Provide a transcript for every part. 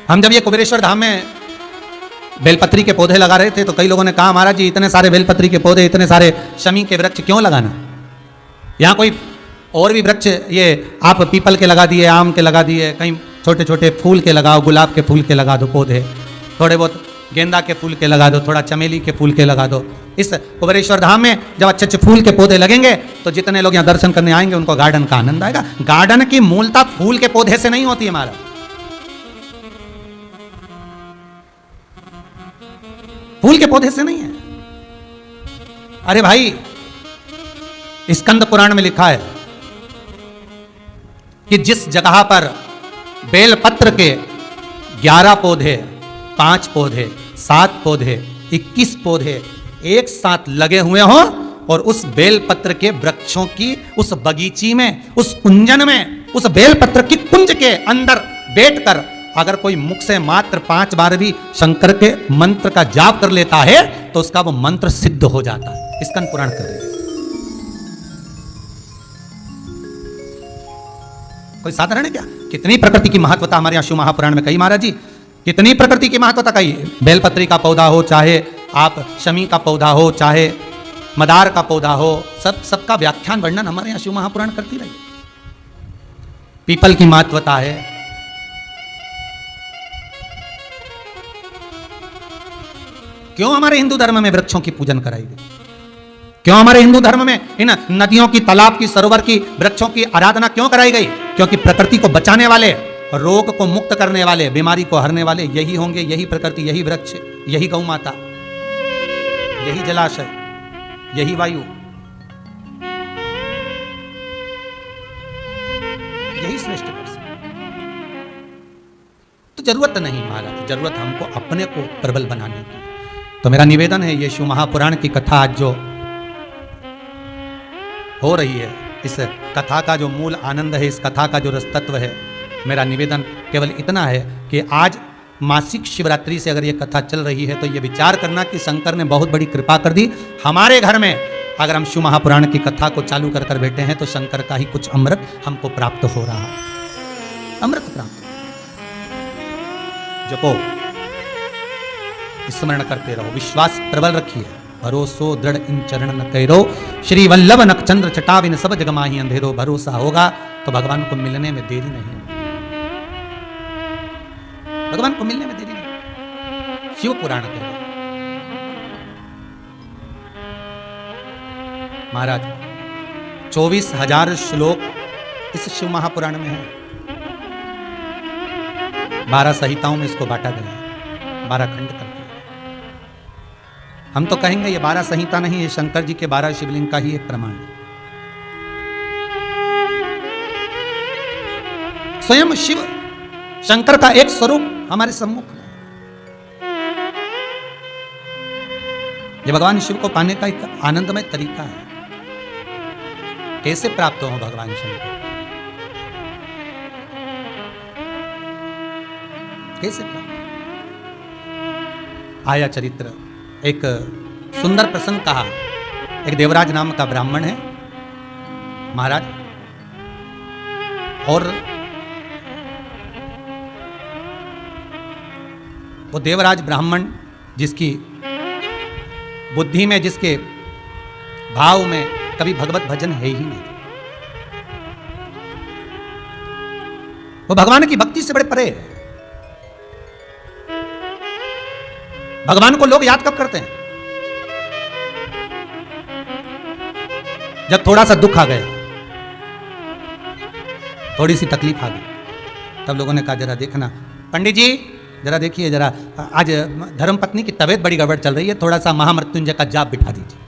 हम जब ये कुबेरेश्वर धाम में बेलपत्री के पौधे लगा रहे थे तो कई लोगों ने कहा महाराज जी इतने सारे बेलपत्री के पौधे, इतने सारे शमी के वृक्ष क्यों लगाना, यहाँ कोई और भी वृक्ष ये आप पीपल के लगा दिए, आम के लगा दिए, कहीं छोटे छोटे फूल के लगाओ, गुलाब के फूल के लगा दो पौधे, थोड़े बहुत गेंदा के फूल के लगा दो, थोड़ा चमेली के फूल के लगा दो। इस कुबेरेश्वर धाम में जब अच्छे अच्छे फूल के पौधे लगेंगे तो जितने लोग यहाँ दर्शन करने आएंगे उनको गार्डन का आनंद आएगा। गार्डन की मूलता फूल के पौधे से नहीं होती है महाराज, फूल के पौधे से नहीं है। अरे भाई स्कंद पुराण में लिखा है कि जिस जगह पर बेलपत्र के 11 पौधे, 5 पौधे, 7 पौधे, 21 पौधे एक साथ लगे हुए हों और उस बेलपत्र के वृक्षों की उस बगीची में, उस कुंजन में, उस बेलपत्र की कुंज के अंदर बैठकर अगर कोई मुख से मात्र 5 बार भी शंकर के मंत्र का जाप कर लेता है तो उसका वो मंत्र सिद्ध हो जाता है। स्कंद पुराण कर रहे हैं। कोई साधारण है क्या? कितनी प्रकृति की महत्वता हमारे यहाँ शिव महापुराण में कही महाराज जी, कितनी प्रकृति की महत्वता कही। बेलपत्री का पौधा हो, चाहे आप शमी का पौधा हो, चाहे मदार का पौधा हो, सबका व्याख्यान वर्णन हमारे यहाँ शिव महापुराण करती रही। पीपल की महत्वता है। क्यों हमारे हिंदू धर्म में वृक्षों की पूजन कराई गई? क्यों हमारे हिंदू धर्म में इन नदियों की, तालाब की, सरोवर की, वृक्षों की आराधना क्यों कराई गई? क्योंकि प्रकृति को बचाने वाले, रोग को मुक्त करने वाले, बीमारी को हरने वाले यही होंगे, यही प्रकृति, यही वृक्ष, यही गौ माता, यही जलाशय, यही वायु, यही श्रेष्ठ दर्शन। तो जरूरत नहीं महाराज, जरूरत हमको अपने को प्रबल बनाने की। तो मेरा निवेदन है, ये शिव महापुराण की कथा आज जो हो रही है, इस कथा का जो मूल आनंद है, इस कथा का जो रस तत्व है, मेरा निवेदन केवल इतना है कि आज मासिक शिवरात्रि से अगर ये कथा चल रही है तो ये विचार करना कि शंकर ने बहुत बड़ी कृपा कर दी। हमारे घर में अगर हम शिव महापुराण की कथा को चालू कर कर बैठे हैं तो शंकर का ही कुछ अमृत हमको प्राप्त हो रहा है, अमृत प्राप्त। जपो, स्मरण करते रहो, विश्वास प्रबल रखिए, भरोसो दृढ़ इन चरण न कैरो, श्री वल्लभ नखचंद्र चटाविन सब जग माही अंधेरो। भरोसा होगा तो भगवान को मिलने में देरी नहीं, भगवान को मिलने में देरी नहीं। शिव पुराण करो महाराज, 24,000 श्लोक इस शिव महापुराण में है। 12 संहिताओं में इसको बांटा गया है, 12 खंड कर दिया। हम तो कहेंगे ये 12 संहिता नहीं, ये शंकर जी के 12 शिवलिंग का ही एक प्रमाण है। स्वयं शिव शंकर का एक स्वरूप हमारे सम्मुख में। ये भगवान शिव को पाने का एक आनंदमय तरीका है। कैसे प्राप्त हो भगवान शंकर, कैसे प्राप्त? आया चरित्र, एक सुंदर प्रसंग कहा। एक देवराज नाम का ब्राह्मण है महाराज, और वो देवराज ब्राह्मण जिसकी बुद्धि में, जिसके भाव में कभी भगवत भजन है ही नहीं, वो भगवान की भक्ति से बड़े परे है। भगवान को लोग याद कब करते हैं? जब थोड़ा सा दुख आ गया, थोड़ी सी तकलीफ आ गई, तब लोगों ने कहा जरा देखना पंडित जी, जरा देखिए, जरा आज धर्मपत्नी की तबीयत बड़ी गड़बड़ चल रही है, थोड़ा सा महामृत्युंजय का जाप बिठा दीजिए।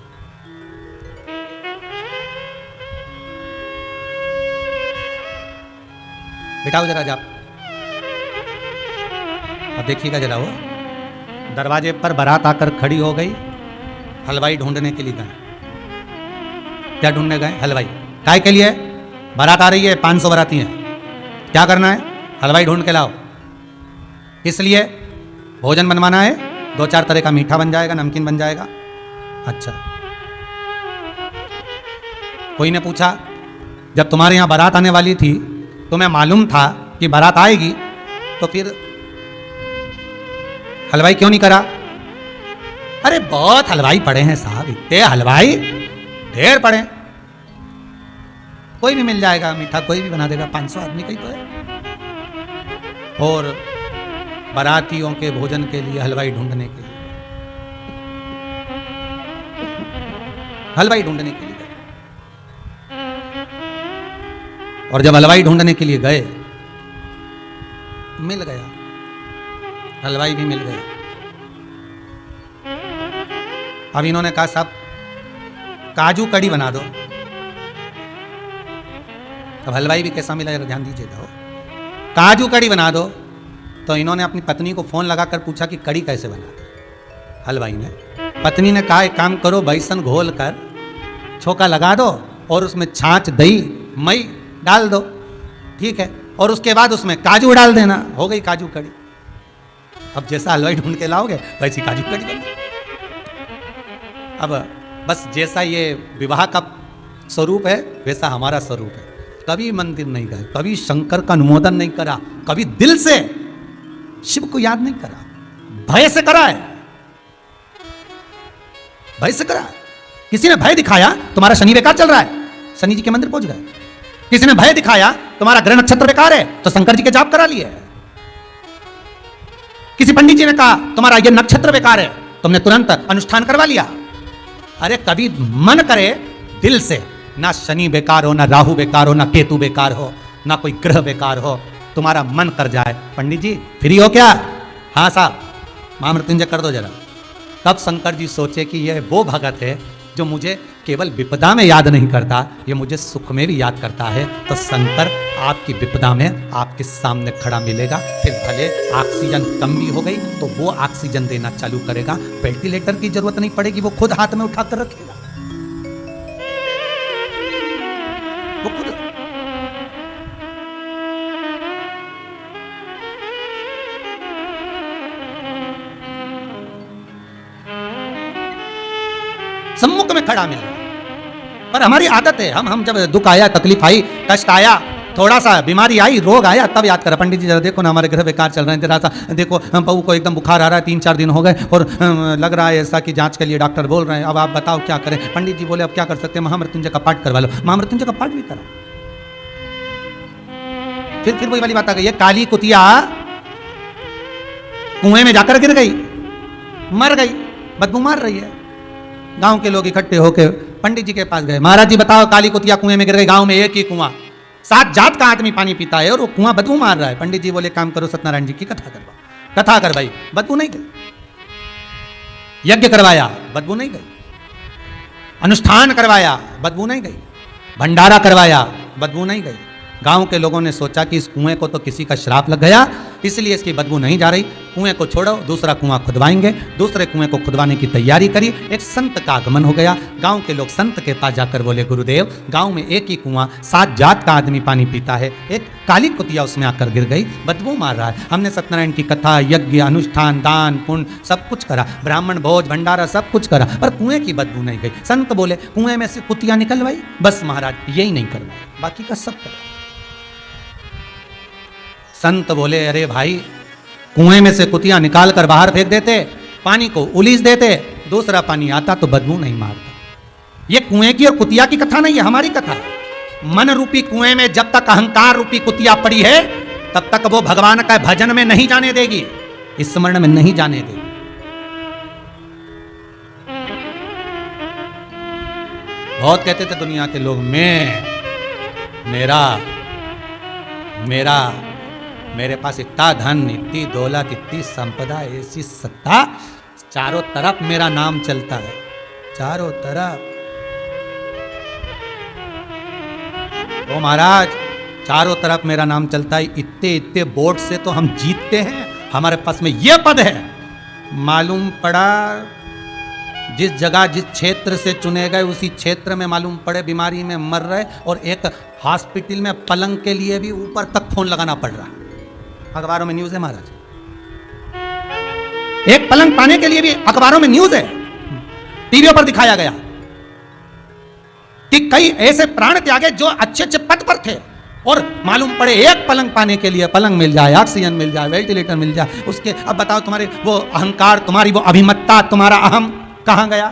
बिठाओ जरा जाप। अब देखिएगा जरा, वो दरवाजे पर बारात आकर खड़ी हो गई। हलवाई ढूंढने के लिए गए। क्या ढूंढने गए? हलवाई। काय के लिए? बारात आ रही है, 500 बाराती हैं, क्या करना है? हलवाई ढूंढ के लाओ। किस लिए? भोजन बनवाना है, 2-4 तरह का मीठा बन जाएगा, नमकीन बन जाएगा। अच्छा। कोई ने पूछा, जब तुम्हारे यहाँ बारात आने वाली थी तुम्हें मालूम था कि बारात आएगी, तो फिर हलवाई क्यों नहीं करा? अरे बहुत हलवाई पड़े हैं साहब, इतने हलवाई ढेर पड़े। कोई भी मिल जाएगा मीठा, कोई भी बना देगा, 500 आदमी का ही तो है। और बारातियों के भोजन के लिए हलवाई ढूंढने के लिए, हलवाई ढूंढने के लिए गए। और जब हलवाई ढूंढने के लिए गए, मिल गया, हलवाई भी मिल गया। अब इन्होंने कहा साहब काजू कड़ी बना दो। अब हलवाई भी कैसा मिला, ध्यान दीजिएगा, काजू कड़ी बना दो। तो इन्होंने अपनी पत्नी को फोन लगाकर पूछा कि कड़ी कैसे बना दो। हलवाई ने, पत्नी ने कहा एक काम करो, बेसन घोल कर छोका लगा दो और उसमें छाछ, दही, मई डाल दो, ठीक है, और उसके बाद उसमें काजू डाल देना, हो गई काजू कड़ी। अब जैसा हलवाई ढूंढ के लाओगे वैसी काजू कड़ी बन गई। अब बस जैसा ये विवाह का स्वरूप है वैसा हमारा स्वरूप है। कभी मंदिर नहीं गए, कभी शंकर का अनुमोदन नहीं करा, कभी दिल से शिव को याद नहीं करा, भय से करा है, भय से करा। किसी ने भय दिखाया तुम्हारा शनि बेकार चल रहा है, शनि जी के मंदिर पहुंच गए। किसी ने भय दिखाया तुम्हारा ग्रह नक्षत्र बेकार है, तो शंकर जी के जाप करा लिए। किसी पंडित जी ने कहा तुम्हारा ये नक्षत्र बेकार है, तुमने तुरंत अनुष्ठान करवा लिया। अरे कभी मन करे दिल से, ना शनि बेकार हो, ना राहु बेकार हो, ना केतु बेकार हो, ना कोई ग्रह बेकार हो, तुम्हारा मन कर जाए, पंडित जी फ्री हो क्या? हाँ साहब, महामृत्युंजय कर दो जरा। तब शंकर जी सोचे कि यह वो भगत है जो मुझे केवल विपदा में याद नहीं करता, ये मुझे सुख में भी याद करता है। तो शंकर आपकी विपदा में आपके सामने खड़ा मिलेगा। फिर भले ऑक्सीजन कम भी हो गई तो वो ऑक्सीजन देना चालू करेगा, वेंटिलेटर की जरूरत नहीं पड़ेगी, वो खुद हाथ में उठाकर रखेगा, वो खुद। सम्मुख में खड़ा मिल रहा है। पर हमारी आदत है, हम जब दुख आया, तकलीफ आई, कष्ट आया, थोड़ा सा बीमारी आई, रोग आया, तब याद करा पंडित जी जरा देखो ना हमारे ग्रह बेकार चल रहे हैं, जरा सा देखो बहू को एकदम बुखार आ रहा है, 3-4 दिन हो गए और लग रहा है ऐसा कि जांच के लिए डॉक्टर बोल रहे हैं, अब आप बताओ क्या करें। पंडित जी बोले अब क्या कर सकते हैं, महामृत्युंजय का पाठ करवा लो। महामृत्युंजय का पाठ भी करा। फिर वही वाली बात आ गई, काली कुतिया कुएं में जाकर गिर गई, मर गई, बदबू मार रही है। गांव के लोग इकट्ठे होकर पंडित जी के पास गए, महाराज जी बताओ काली कुतिया कुएं में गिर गई, गांव में एक ही कुआं, 7 जात का आदमी पानी पीता है और वो कुआं बदबू मार रहा है। पंडित जी बोले काम करो, सत्यनारायण जी की कथा करवाओ। कथा करवाई, बदबू नहीं गई। यज्ञ करवाया, बदबू नहीं गई। अनुष्ठान करवाया, बदबू नहीं गई। भंडारा करवाया, बदबू नहीं गई। गांव के लोगों ने सोचा कि इस कुएं को तो किसी का श्राप लग गया, इसलिए इसकी बदबू नहीं जा रही, कुएं को छोड़ो, दूसरा कुआं खुदवाएंगे। दूसरे कुएं को खुदवाने की तैयारी करी। एक संत का आगमन हो गया। गांव के लोग संत के पास जाकर बोले गुरुदेव गांव में एक ही कुआं, 7 जात का आदमी पानी पीता है, एक काली कुतिया उसमें आकर गिर गई, बदबू मार रहा है। हमने सत्यनारायण की कथा, यज्ञ, अनुष्ठान, दान पुण्य सब कुछ करा, ब्राह्मण भोज भंडारा सब कुछ करा, पर कुएं की बदबू नहीं गई। संत बोले कुएं में से कुतिया निकलवाई, बस महाराज यही नहीं करवाया, बाकी का सब करा। संत बोले अरे भाई कुएं में से कुतिया निकाल कर बाहर फेंक देते, पानी को उलीस देते, दूसरा पानी आता तो बदबू नहीं मारता। ये कुएं की और कुतिया की कथा नहीं है, हमारी कथा है। मन रूपी कुएं में जब तक अहंकार रूपी कुतिया पड़ी है तब तक वो भगवान का भजन में नहीं जाने देगी, स्मरण में नहीं जाने देगी। बहुत कहते थे दुनिया के लोग मेरे पास इतना धन, इतनी दौलत, इतनी संपदा, ऐसी सत्ता, चारों तरफ मेरा नाम चलता है, चारों तरफ। ओ महाराज चारों तरफ मेरा नाम चलता है, इतने इतने वोट से तो हम जीतते हैं, हमारे पास में ये पद है। मालूम पड़ा जिस जगह जिस क्षेत्र से चुने गए उसी क्षेत्र में मालूम पड़े बीमारी में मर रहे, और एक हॉस्पिटल में पलंग के लिए भी ऊपर तक फोन लगाना पड़ रहा। अखबारों में न्यूज है महाराज, एक पलंग पाने के लिए भी अखबारों में न्यूज है, टीवी पर दिखाया गया कि कई ऐसे प्राण त्यागे जो अच्छे अच्छे पद पर थे, और मालूम पड़े एक पलंग पाने के लिए पलंग मिल जाए, ऑक्सीजन मिल जाए, वेंटिलेटर मिल जाए, उसके अब बताओ तुम्हारे वो अहंकार, तुम्हारी वो अभिमत्ता, तुम्हारा अहम कहां गया?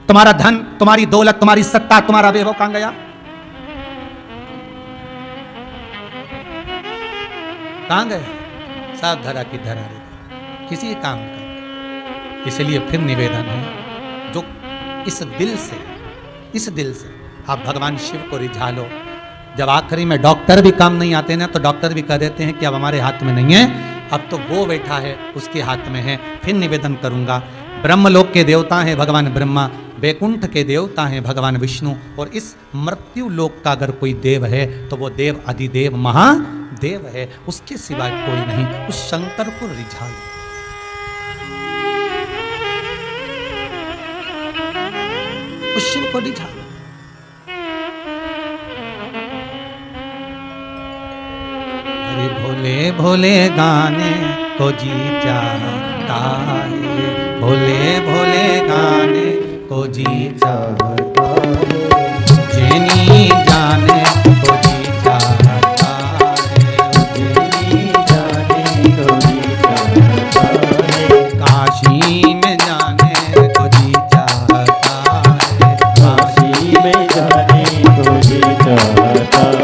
तुम्हारा धन, तुम्हारी दौलत, तुम्हारी सत्ता, तुम्हारा वैभव कहां गया? कहां गया? सब धरा की धरा रही, किसी काम का। इसलिए फिर निवेदन है, जो इस दिल से आप भगवान शिव को रिझा लो। जब आखिरी में डॉक्टर भी काम नहीं आते ना, तो डॉक्टर भी कह देते हैं कि अब हमारे हाथ में नहीं है, अब तो वो बैठा है उसके हाथ में है। फिर निवेदन करूंगा, ब्रह्मलोक के देवता हैं भगवान ब्रह्मा, वैकुंठ के देवता हैं भगवान विष्णु, और इस मृत्यु लोक का अगर कोई देव है तो वो देव अधिदेव महादेव है, उसके सिवाय कोई नहीं। उस शंकर को रिझा लो, उस शिव को रिझा लो। अरे भोले भोले गाने को जी चाहता है, भोले भोले गाने को जी चाहता है, जेनी जाने को जी चाहता है, जेनी जाने को जी चाहता है, काशी में जाने को जी चाहता है, काशी में जाने को जी चाहता है,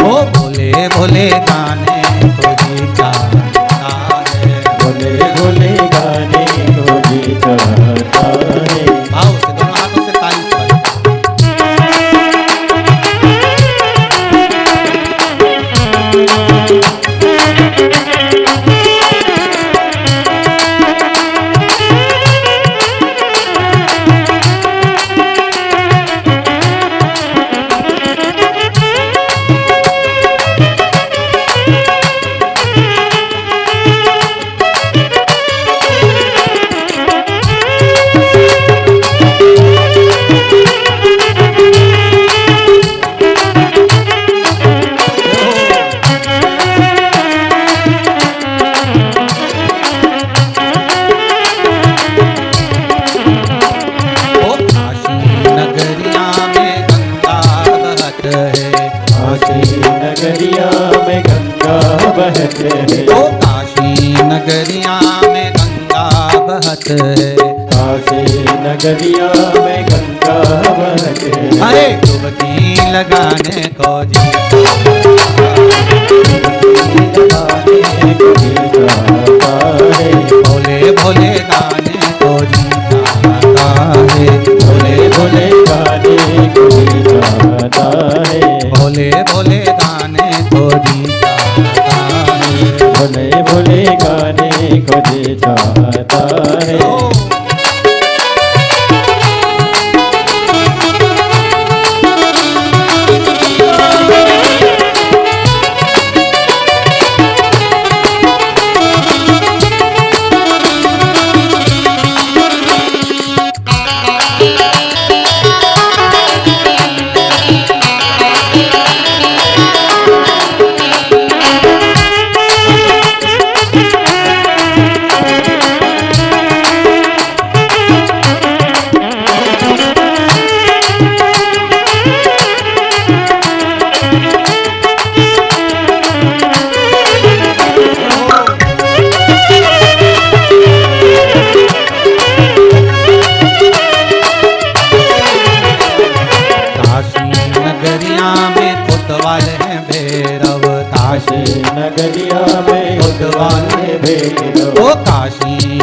ओ भोले भोले गाने को जी चाहता है, भोले भोले गाने को जी चाहता है। आओ से दोनों हाथों से ताली से नगरिया में गंगा बहत है, काशी नगरिया में गंगा बहत है, अरे डुबकी लगाने को जी चाहता है, भोले भोले गाने को जी चाहता है, भोले भोले गाने को जी चाहता है, भोले भोले गाने को जी चाहता है, भोले भोले गाने को जी चाहता है।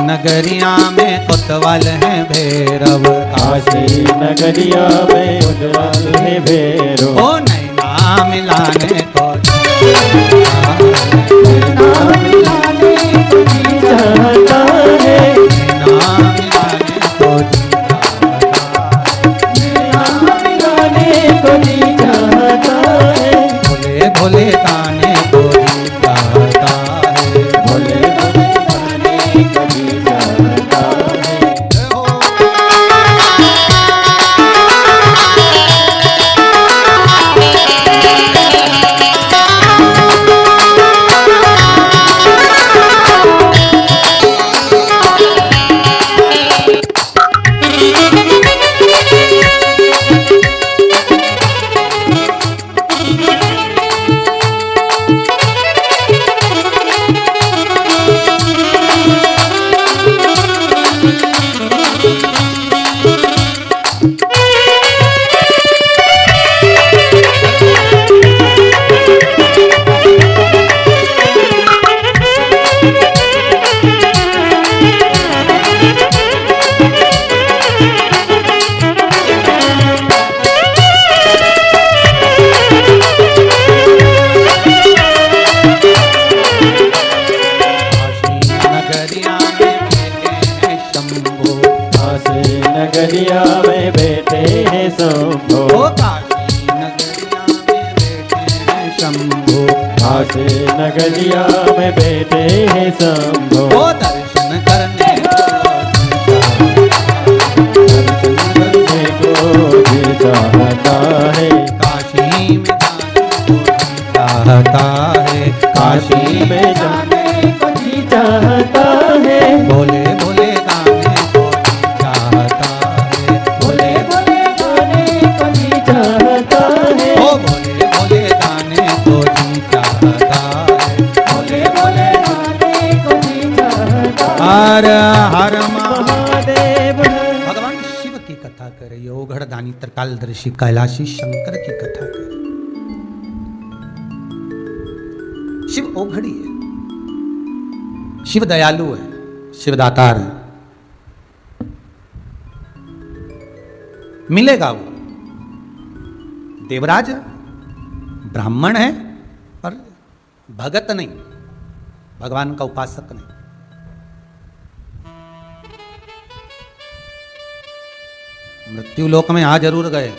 नगरिया में कोतवाल है भैरव, काशी नगरिया में कोतवाल है भैरव, ओ नैना मिलाने को चाहता है, नैना मिलाने को चाहता है, भोले भोले गाने को चाहता है, भोले भोले गाने को चाहता है। नगरिया में बैठे हैं शंभो, काशी नगरिया में बैठे हैं शंभो, काशी नगरिया में बैठे हैं शंभो, दर्शन करने को जी चाहता है, काशी में चाहता है, काशी में जाने को जी चाहता है, बोले बोले गाने को जी चाहता है, बोले बोले गाने को जी चाहता है, ओ बोले बोले गाने को जी चाहता है, बोले बोले गाने को जी चाहता है। हर हर महादेव भगवान शिव की कथा करे, ओघड़दानी त्रिकालदर्शी कैलाशी शंकर की कथा करे। शिव ओघड़ी है, शिव दयालु है, शिव दातार है। मिलेगा वो। देवराज ब्राह्मण है पर भगत नहीं, भगवान का उपासक नहीं। मृत्यु लोक में आ जरूर गए,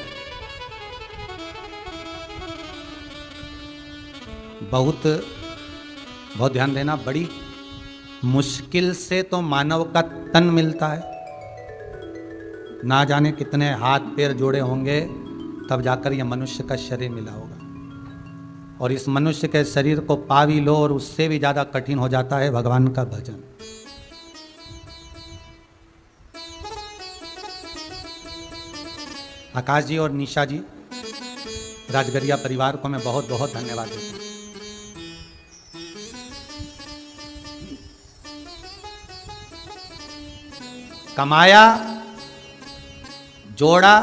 बहुत ध्यान देना, बड़ी मुश्किल से तो मानव का तन मिलता है, ना जाने कितने हाथ पैर जोड़े होंगे तब जाकर यह मनुष्य का शरीर मिला होगा। और इस मनुष्य के शरीर को पा भी लो और उससे भी ज्यादा कठिन हो जाता है भगवान का भजन। आकाश जी और निशा जी, राजगरिया परिवार को मैं बहुत बहुत धन्यवाद देता हूँ। कमाया, जोड़ा,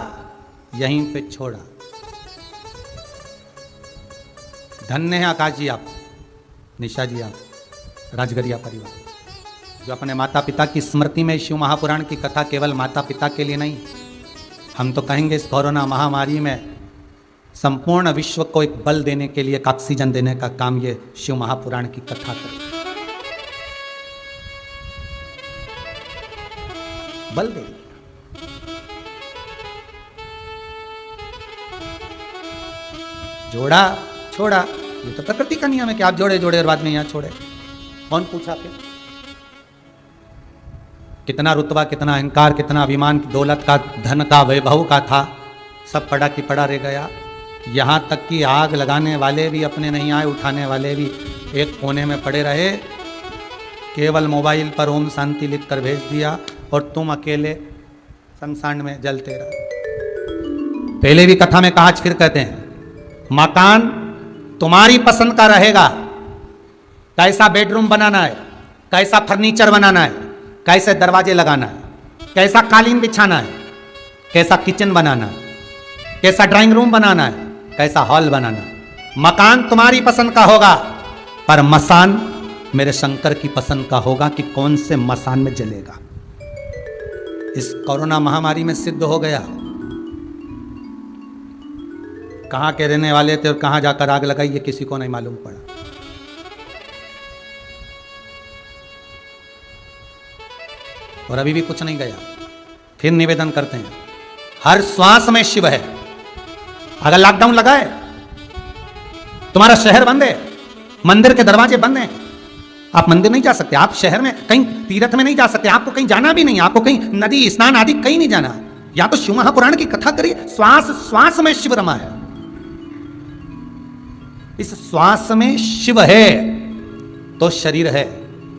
यहीं पे छोड़ा। धन्य है आकाश जी आप, निशा जी आप, राजगरिया परिवार, जो अपने माता पिता की स्मृति में शिव महापुराण की कथा केवल माता पिता के लिए नहीं, हम तो कहेंगे इस कोरोना महामारी में संपूर्ण विश्व को एक बल देने के लिए, एक ऑक्सीजन देने का काम ये शिव महापुराण की कथा करे। बल दे, जोड़ा छोड़ा, ये तो प्रकृति का नियम है कि आप जोड़े जोड़े और बाद में यहां छोड़े। कौन पूछा फिर? कितना रुतबा, कितना अहंकार, कितना अभिमान, दौलत का, धन का, वैभव का था, सब पड़ा की पड़ा रह गया। यहां तक कि आग लगाने वाले भी अपने नहीं आए, उठाने वाले भी एक कोने में पड़े रहे, केवल मोबाइल पर ओम शांति लिख कर भेज दिया और तुम अकेले शमशान में जलते रहे। पहले भी कथा में कहा, आज फिर कहते हैं, मकान तुम्हारी पसंद का रहेगा, कैसा बेडरूम बनाना है, कैसा फर्नीचर बनाना है, कैसे दरवाजे लगाना है, कैसा कालीन बिछाना है, कैसा किचन बनाना है, कैसा ड्राइंग रूम बनाना है, कैसा हॉल बनाना है। मकान तुम्हारी पसंद का होगा, पर मसान मेरे शंकर की पसंद का होगा कि कौन से मसान में जलेगा। इस कोरोना महामारी में सिद्ध हो गया। कहां के रहने वाले थे और कहां जाकर आग लगाई, ये किसी को नहीं मालूम पड़ा। और अभी भी कुछ नहीं गया। फिर निवेदन करते हैं, हर श्वास में शिव है। अगर लॉकडाउन लगा है, तुम्हारा शहर बंद है, मंदिर के दरवाजे बंद हैं, आप मंदिर नहीं जा सकते, आप शहर में कहीं तीर्थ में नहीं जा सकते, आपको कहीं जाना भी नहीं, आपको कहीं नदी स्नान आदि कहीं नहीं जाना, या तो शिव महापुराण की कथा करिए। श्वास श्वास में शिव रमा है। इस श्वास में शिव है तो शरीर है।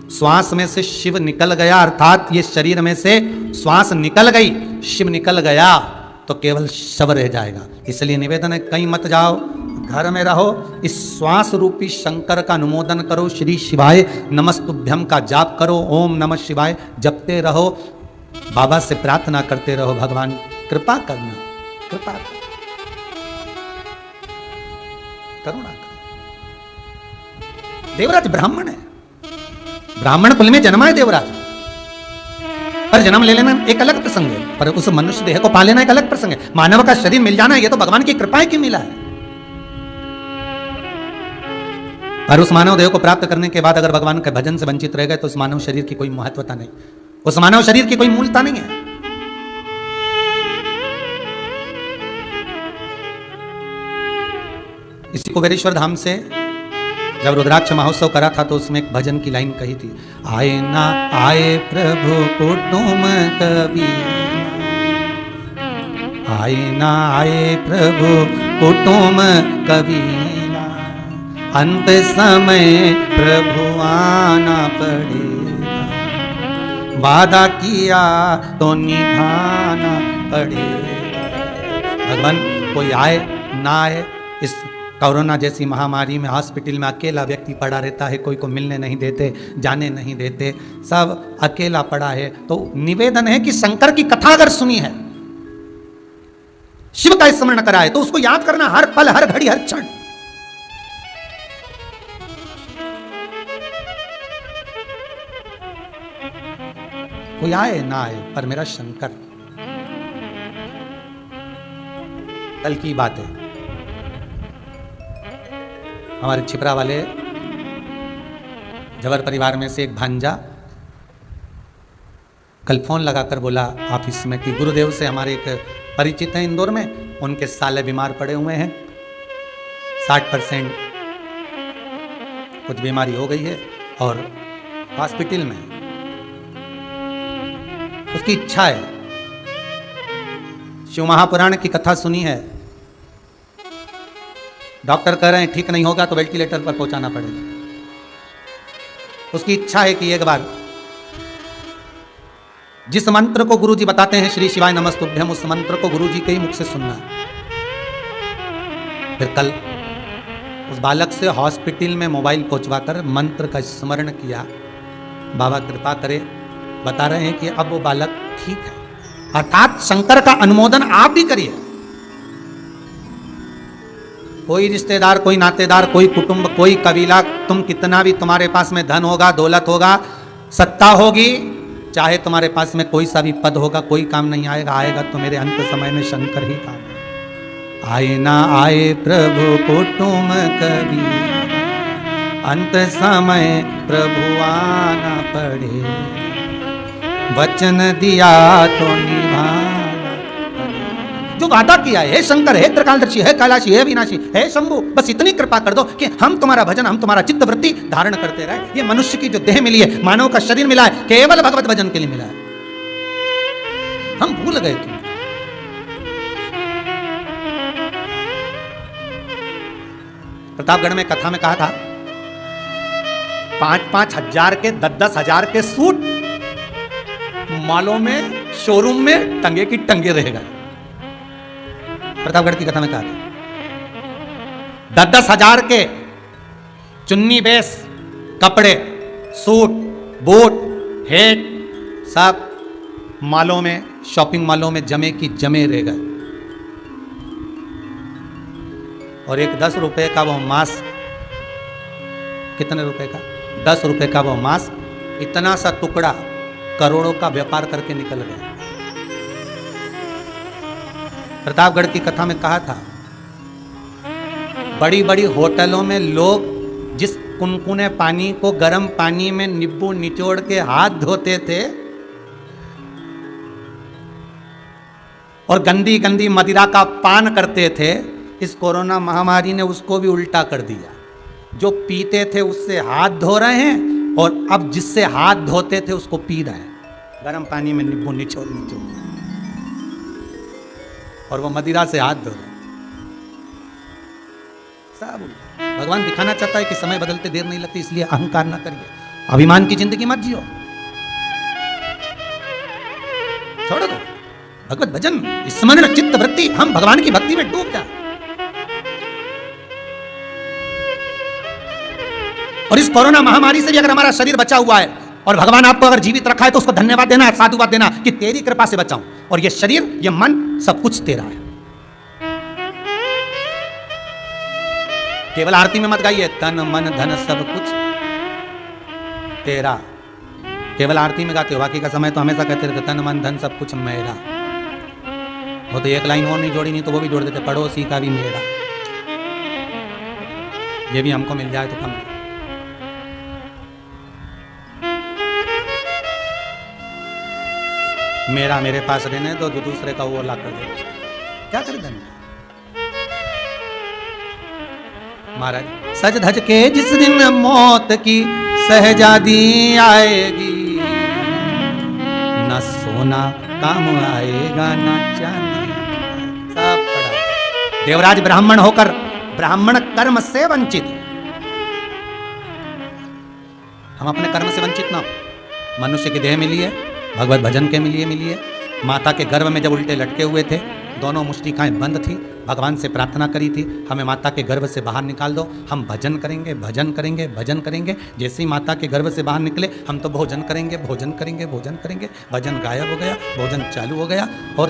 श्वास में से शिव निकल गया, अर्थात ये शरीर में से श्वास निकल गई, शिव निकल गया तो केवल शव रह जाएगा। इसलिए निवेदन है, कहीं मत जाओ, घर में रहो, इस श्वास रूपी शंकर का अनुमोदन करो, श्री शिवाय नमस्तुभ्यम का जाप करो, ओम नमः शिवाय जपते रहो, बाबा से प्रार्थना करते रहो, भगवान कृपा करना, कृपा करुणा कर। देवराज ब्राह्मण है, ब्राह्मण कुल में जन्मा है देवराज, पर जन्म ले लेना एक अलग प्रसंग है, पर उस मनुष्य देह को पा लेना एक अलग प्रसंग है। मानव का शरीर मिल जाना ये तो भगवान की कृपा है कि मिला है। और उस मानव देह को प्राप्त करने के बाद अगर भगवान के भजन से वंचित रह गए तो उस मानव शरीर की कोई महत्वता नहीं, उस मानव शरीर की कोई मूलता नहीं है। इसी कुबेरेश्वर धाम से जब रुद्राक्ष महोत्सव करा था तो उसमें एक भजन की लाइन कही थी, आए ना आए प्रभु कुटुम कबीर, आए ना आए प्रभु कुटुम कबीरा, अंत समय प्रभु आना पड़ेगा, वादा किया तो निभाना पड़ेगा। भगवान कोई आए ना आए, इस कोरोना जैसी महामारी में हॉस्पिटल में अकेला व्यक्ति पड़ा रहता है, कोई को मिलने नहीं देते, जाने नहीं देते, सब अकेला पड़ा है। तो निवेदन है कि शंकर की कथा अगर सुनी है, शिव का स्मरण करा है, तो उसको याद करना हर पल, हर घड़ी, हर क्षण। कोई आए ना आए, पर मेरा शंकर। कल की बात है, हमारे छिपरा वाले जवर परिवार में से एक भांजा कल फोन लगाकर बोला ऑफिस में कि गुरुदेव से हमारे एक परिचित हैं इंदौर में, उनके साले बीमार पड़े हुए हैं, 60% कुछ बीमारी हो गई है और हॉस्पिटल में। उसकी इच्छा है, शिव महापुराण की कथा सुनी है, डॉक्टर कह रहे हैं ठीक नहीं होगा तो वेंटिलेटर पर पहुंचाना पड़ेगा। उसकी इच्छा है कि एक बार जिस मंत्र को गुरुजी बताते हैं, श्री शिवाय नमस्तुभ्यम, उस मंत्र को गुरुजी के ही मुख से सुनना। फिर कल उस बालक से हॉस्पिटल में मोबाइल पहुंचवाकर मंत्र का स्मरण किया। बाबा कृपा करे, बता रहे हैं कि अब वो बालक ठीक है। अर्थात शंकर का अनुमोदन आप भी करिए। कोई रिश्तेदार, कोई नातेदार, कोई कुटुंब, कोई कबीला, तुम कितना भी तुम्हारे पास में धन होगा, दौलत होगा, सत्ता होगी, चाहे तुम्हारे पास में कोई सा भी पद होगा, कोई काम नहीं आएगा। आएगा तो मेरे अंत समय में शंकर ही काम है। आए ना आए प्रभु कुटुम कबीर, अंत समय प्रभु आना पड़े, वचन दिया तो निभाना। जो वादा किया है, शंकर है, त्रिकालदर्शी है, कैलाशी है, विनाशी है, शंभु, बस इतनी कृपा कर दो कि हम तुम्हारा भजन, हम तुम्हारा चित्त वृत्ति धारण करते रहे। ये मनुष्य की जो देह मिली है, मानव का शरीर मिला है, केवल भगवत भजन के लिए मिला है। हम भूल गए तुम। प्रतापगढ़ में कथा में कहा था, 5-5 हजार के, 10-10 हजार के सूट मालों में, शोरूम में टंगे की टंगे रहेगा। प्रतापगढ़ की कथा में कहा था 10-10 हजार के चुन्नी बेस, कपड़े, सूट, बूट, हेट, सब मालों में, शॉपिंग मालों में जमे की जमे रह गए। और एक 10 रुपए का वो मास्क, कितने रुपए का? 10 रुपए का वो मास्क, इतना सा टुकड़ा करोड़ों का व्यापार करके निकल गया। प्रतापगढ़ की कथा में कहा था, बड़ी बड़ी होटलों में लोग जिस कुनकुने पानी को गर्म पानी में नींबू निचोड़ के हाथ धोते थे और गंदी गंदी मदिरा का पान करते थे, इस कोरोना महामारी ने उसको भी उल्टा कर दिया। जो पीते थे उससे हाथ धो रहे हैं और अब जिससे हाथ धोते थे उसको पी रहे हैं, गर्म पानी में नींबू निचोड़ निचोड़, और वो मदिरा से हाथ धो रहे। सब भगवान दिखाना चाहता है कि समय बदलते देर नहीं लगती, इसलिए अहंकार ना करिए, अभिमान की जिंदगी मत जियो, छोड़ दो भगवत भजन, स्मरण, चित्त वृत्ति, हम भगवान की भक्ति में डूब जाए। और इस कोरोना महामारी से भी अगर हमारा शरीर बचा हुआ है और भगवान आपको अगर जीवित रखा है तो उसको धन्यवाद देना, साधुवाद देना कि तेरी कृपा से बचाऊं, और ये शरीर, ये मन, सब कुछ तेरा है। केवल आरती में मत गाइए तन मन धन सब कुछ तेरा, केवल आरती में गाते हो, बाकी का समय तो हमेशा कहते रहते तन मन धन सब कुछ मेरा। वो तो एक लाइन और नहीं जोड़ी, नहीं तो वो भी जोड़ देते, पड़ोसी का भी मेरा। ये भी हमको मिल जाए तो कम। मेरा मेरे पास रहने दो, जो दूसरे का वो ला कर दे, क्या करे धन। महाराज, सज धज के जिस दिन मौत की सहजादी आएगी, न सोना काम आएगा न चांदी। सब पढ़ा। देवराज ब्राह्मण होकर ब्राह्मण कर्म से वंचित, हम अपने कर्म से वंचित ना हो। मनुष्य की देह मिली है, भगवत भजन के लिए मिली है। माता के गर्भ में जब उल्टे लटके हुए थे, दोनों मुष्टिकाएं बंद थी, भगवान से प्रार्थना करी थी, हमें माता के गर्भ से बाहर निकाल दो, हम भजन करेंगे, भजन करेंगे, भजन करेंगे। जैसे ही माता के गर्भ से बाहर निकले, हम तो भोजन करेंगे, भोजन करेंगे, भोजन करेंगे। भजन गायब हो गया, भोजन चालू हो गया, और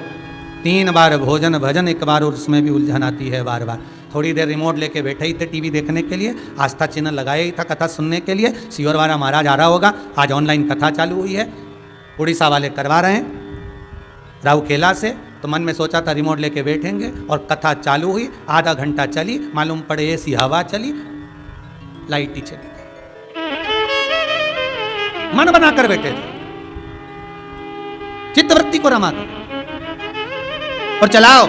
3 बार भोजन भजन, एक बार उसमें भी उलझन आती है बार बार। थोड़ी देर रिमोट लेके बैठे ही थे टीवी देखने के लिए, आस्था चिन्ह लगाया ही था कथा सुनने के लिए। सियोरवाड़ा महाराज आ रहा होगा, आज ऑनलाइन कथा चालू हुई है, उड़ीसा वाले करवा रहे हैं राउकेला से। तो मन में सोचा था रिमोट लेके बैठेंगे, और कथा चालू हुई, आधा घंटा चली, मालूम पड़े ऐसी हवा चली, लाइट ही चली गई। मन बनाकर बैठे थे, चित्तवृत्ति को रमा कर, और चलाओ।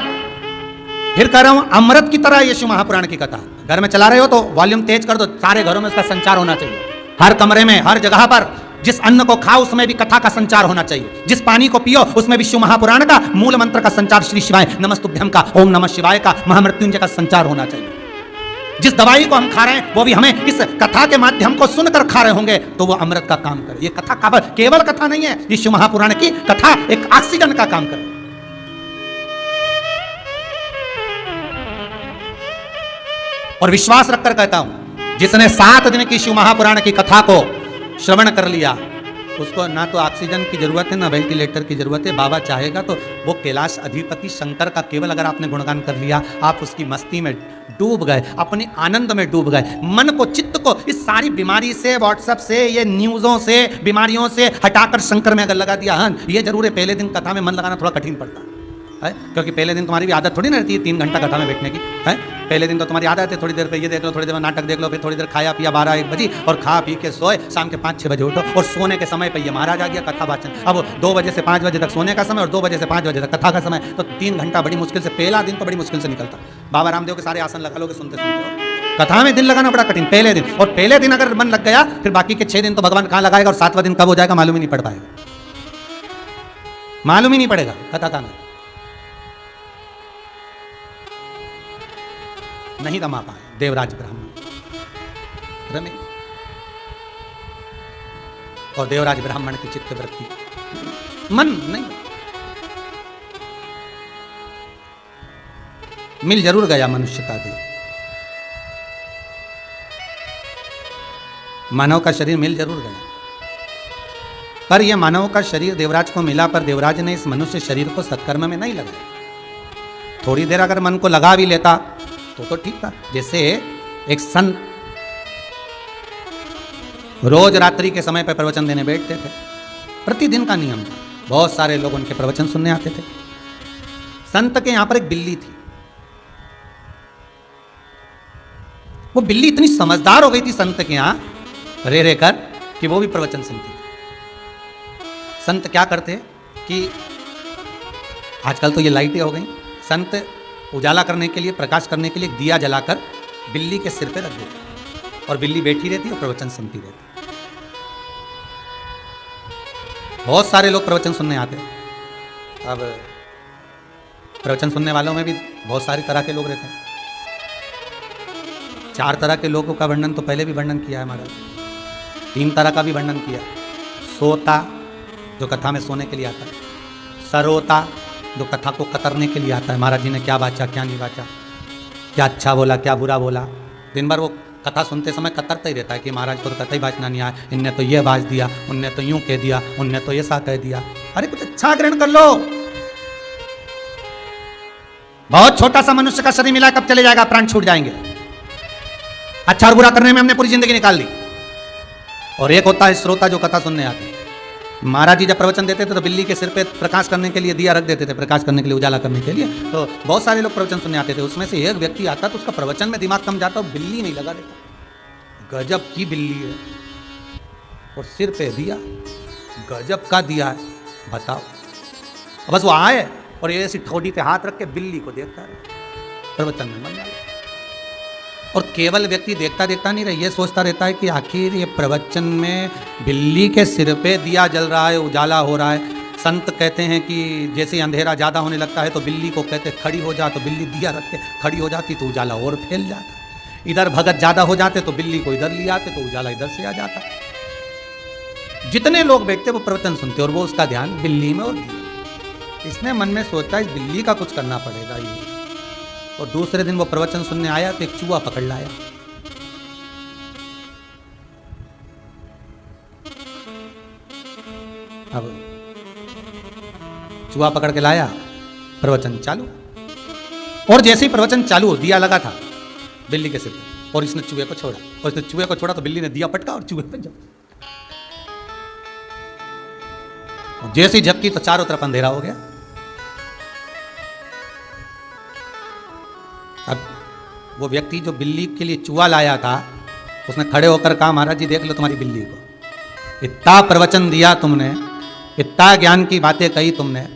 फिर कह रहा हूं, अमृत की तरह यीशु महापुराण की कथा घर में चला रहे हो तो वॉल्यूम तेज कर दो, सारे घरों में उसका संचार होना चाहिए। हर कमरे में, हर जगह पर, जिस अन्न को खाओ उसमें भी कथा का संचार होना चाहिए। जिस पानी को पियो उसमें विष्णु महापुराण का मूल मंत्र का संचार, श्री शिवाय नमस्तुभ्यम का, ओम नमः शिवाय का, महामृत्युंजय का संचार होना चाहिए। जिस दवाई को हम खा रहे हैं वो भी हमें इस कथा के माध्यम को सुनकर खा रहे होंगे तो वो अमृत का काम करे। ये कथा केवल कथा नहीं है, विष्णु महापुराण की कथा एक ऑक्सीजन का काम करे। और विश्वास रखकर कहता हूं, जिसने 7 दिन की शिव महापुराण की कथा को श्रवण कर लिया, उसको ना तो ऑक्सीजन की जरूरत है ना वेंटिलेटर की जरूरत है। बाबा चाहेगा तो वो कैलाश अधिपति शंकर का केवल अगर आपने गुणगान कर लिया, आप उसकी मस्ती में डूब गए, अपने आनंद में डूब गए। मन को, चित्त को इस सारी बीमारी से, व्हाट्सएप से, ये न्यूज़ों से, बीमारियों से हटाकर शंकर में अगर लगा दिया। हाँ, ये जरूर है, पहले दिन कथा में मन लगाना थोड़ा कठिन पड़ता है, क्योंकि पहले दिन तुम्हारी भी आदत थोड़ी ना रहती है 3 घंटा कथा में बैठने की, है। पहले दिन तो तुम्हारी आदत है थोड़ी देर पे ये देख लो, थोड़ी देर में नाटक देख लो, फिर थोड़ी देर खाया पिया 12-1 बजे, और खा पी के सोए, शाम के 5-6 बजे उठो, और सोने के समय पे ये महाराज आ गया कथा वाचन। अब 2 बजे से 5 बजे तक सोने का समय, और 2 बजे से 5 बजे तक कथा का समय, तो 3 घंटा बड़ी मुश्किल से, पहला दिन तो बड़ी मुश्किल से निकलता। बाबा रामदेव के सारे आसन लगा लोगे सुनते सुनते। कथा में दिन लगाना बड़ा कठिन पहले दिन, और पहले दिन अगर मन लग गया फिर बाकी के 6 दिन तो भगवान कहाँ लगाएगा, और 7वां दिन कब हो जाएगा मालूम ही नहीं पड़ पाएगा, मालूम ही नहीं पड़ेगा कथा का नहीं रमा पाए। देवराज ब्राह्मण रमे, और देवराज ब्राह्मण की चित्त वृत्ति मन नहीं, मिल जरूर गया मनुष्य का दिल, मानव का शरीर मिल जरूर गया, पर यह मानव का शरीर देवराज को मिला, पर देवराज ने इस मनुष्य शरीर को सत्कर्म में नहीं लगाया। थोड़ी देर अगर मन को लगा भी लेता तो ठीक था। जैसे एक संत रोज रात्रि के समय पर प्रवचन देने बैठते थे, प्रतिदिन का नियम था, बहुत सारे लोग उनके प्रवचन सुनने आते थे। संत के यहां पर एक बिल्ली थी, वो बिल्ली इतनी समझदार हो गई थी संत के यहां रह रहकर कि वो भी प्रवचन सुनती थी। संत क्या करते कि आजकल तो ये लाइटें हो गई, संत उजाला करने के लिए, प्रकाश करने के लिए दिया जलाकर बिल्ली के सिर पे रख देते, और बिल्ली बैठी रहती और प्रवचन सुनती रहती। बहुत सारे लोग प्रवचन सुनने आते। अब प्रवचन सुनने वालों में भी बहुत सारी तरह के लोग रहते हैं। 4 तरह के लोगों का वर्णन तो पहले भी वर्णन किया है महाराज, 3 तरह का भी वर्णन किया। सोता, जो कथा में सोने के लिए आता है, सरोता, जो कथा को कतरने के लिए आता है, महाराज जी ने क्या बाचा क्या नहीं बाचा, क्या अच्छा बोला क्या बुरा बोला, दिन भर वो कथा सुनते समय कतरता ही रहता है कि महाराज को तो कथा ही बाजना नहीं आया, इनने तो ये बाज दिया, उनने तो यूं कह दिया, उनने तो ऐसा कह दिया। अरे कुछ अच्छा ग्रहण कर लो। बहुत छोटा सा मनुष्य का शरीर मिला, कब चले जाएगा, प्राण छूट जाएंगे। अच्छा और बुरा करने में हमने पूरी जिंदगी निकाल दी। और एक होता है श्रोता जो कथा सुनने आते हैं। महाराज जी जब प्रवचन देते थे तो बिल्ली के सिर पे प्रकाश करने के लिए दिया रख देते थे, प्रकाश करने के लिए, उजाला करने के लिए। तो बहुत सारे लोग प्रवचन सुनने आते थे, उसमें से एक व्यक्ति आता तो उसका प्रवचन में दिमाग कम जाता, बिल्ली नहीं लगा देता। गजब की बिल्ली है, और सिर पे दिया, गजब का दिया है, बताओ। बस वो आए और ये ऐसी ठोड़ी पे हाथ रख के बिल्ली को देखता है, प्रवचन में मन डाला। और केवल व्यक्ति देखता देखता नहीं रहे, ये सोचता रहता है कि आखिर ये प्रवचन में बिल्ली के सिर पे दिया जल रहा है, उजाला हो रहा है। संत कहते हैं कि जैसे अंधेरा ज़्यादा होने लगता है तो बिल्ली को कहते खड़ी हो जा, तो बिल्ली दिया रख के खड़ी हो जाती तो उजाला और फैल जाता। इधर भगत ज़्यादा हो जाते तो बिल्ली को इधर ले आते तो उजाला इधर से आ जाता। जितने लोग बैठते वो प्रवचन सुनते और वो उसका ध्यान बिल्ली में और दिया। इसने मन में सोचा इस बिल्ली का कुछ करना पड़ेगा ये। और दूसरे दिन वो प्रवचन सुनने आया तो एक चूहा पकड़ लाया। अब चूहा पकड़ के लाया, प्रवचन चालू, और जैसे ही प्रवचन चालू दिया लगा था बिल्ली के सिर पे, और इसने चूहे को छोड़ा, और इसने चूहे को छोड़ा तो बिल्ली ने दिया पटका और चूहे पे जब जैसे ही झपकी तो चारों तरफ अंधेरा हो गया। अब वो व्यक्ति जो बिल्ली के लिए चूहा लाया था उसने खड़े होकर कहा, महाराज जी देख लो तुम्हारी बिल्ली को, इतना प्रवचन दिया तुमने, इतना ज्ञान की बातें कही तुमने,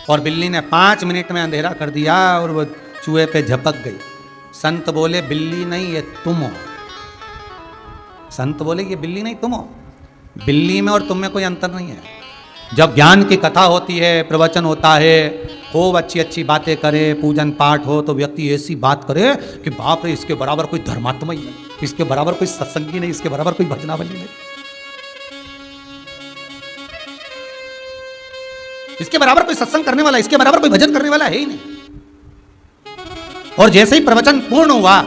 और बिल्ली ने 5 मिनट में अंधेरा कर दिया और वो चूहे पे झपक गई। संत बोले बिल्ली नहीं ये तुम हो। संत बोले ये बिल्ली नहीं तुम हो। बिल्ली में और तुम में कोई अंतर नहीं है। जब ज्ञान की कथा होती है, प्रवचन होता है, खूब अच्छी अच्छी बातें करे, पूजन पाठ हो, तो व्यक्ति ऐसी बात करे कि बाप रे इसके बराबर कोई धर्मात्मा ही नहीं, इसके बराबर कोई सत्संगी नहीं, इसके बराबर कोई भजनावली नहीं, इसके बराबर कोई सत्संग करने वाला, इसके बराबर कोई भजन करने वाला है ही नहीं। और जैसे ही प्रवचन पूर्ण हुआ,